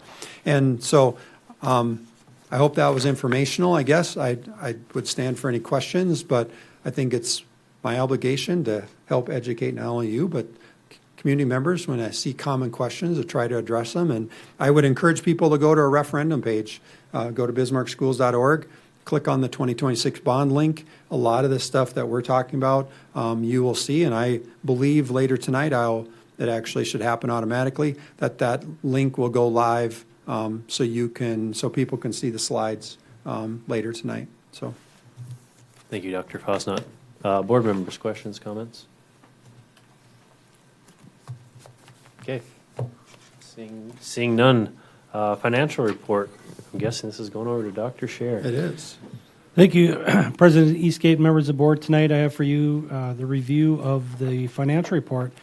And so I hope that was informational, I guess. I would stand for any questions, but I think it's my obligation to help educate not only you, but community members when I see common questions to try to address them. And I would encourage people to go to our referendum page, go to bismarckschools.org, click on the 2026 bond link. A lot of the stuff that we're talking about, you will see, and I believe later tonight it actually should happen automatically, that link will go live so people can see the slides later tonight. So. Thank you, Dr. Fosnot. Board members, questions, comments? Okay. Seeing none. Financial report. I'm guessing this is going over to Dr. Scher. It is. Thank you, President Eastgate, members of the board. Tonight I have for you the review of the financial report.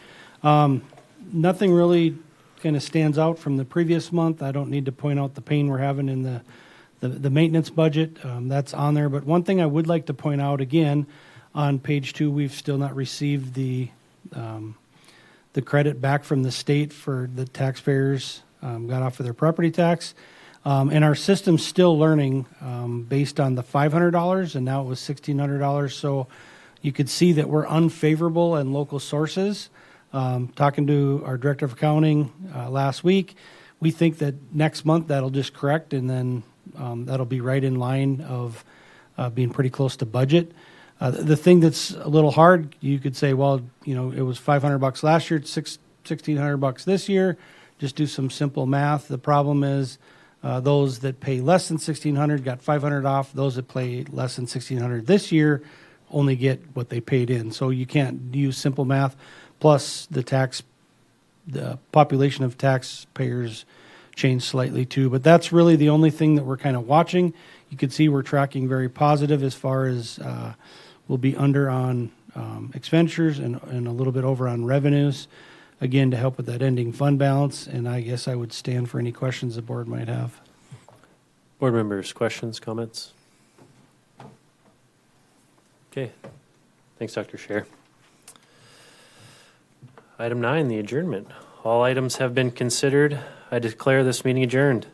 Nothing really kind of stands out from the previous month. I don't need to point out the pain we're having in the maintenance budget. That's on there. But one thing I would like to point out again, on page 2, we've still not received the the credit back from the state for the taxpayers got off of their property tax. And our system's still learning based on the $500, and now it was $1,600. So you could see that we're unfavorable in local sources. Talking to our director of accounting last week, we think that next month that'll just correct, and then that'll be right in line of being pretty close to budget. The thing that's a little hard, you could say, well, you know, it was $500 last year, it's $1,600 this year. Just do some simple math. The problem is those that pay less than $1,600 got $500 off. Those that pay less than $1,600 this year only get what they paid in. So you can't use simple math. Plus the population of taxpayers changed slightly too. But that's really the only thing that we're kind of watching. You can see we're tracking very positive as far as we'll be under on expenditures and a little bit over on revenues, again, to help with that ending fund balance. And I guess I would stand for any questions the board might have. Board members, questions, comments? Okay. Thanks, Dr. Scher. Item 9, the adjournment. All items have been considered. I declare this meeting adjourned.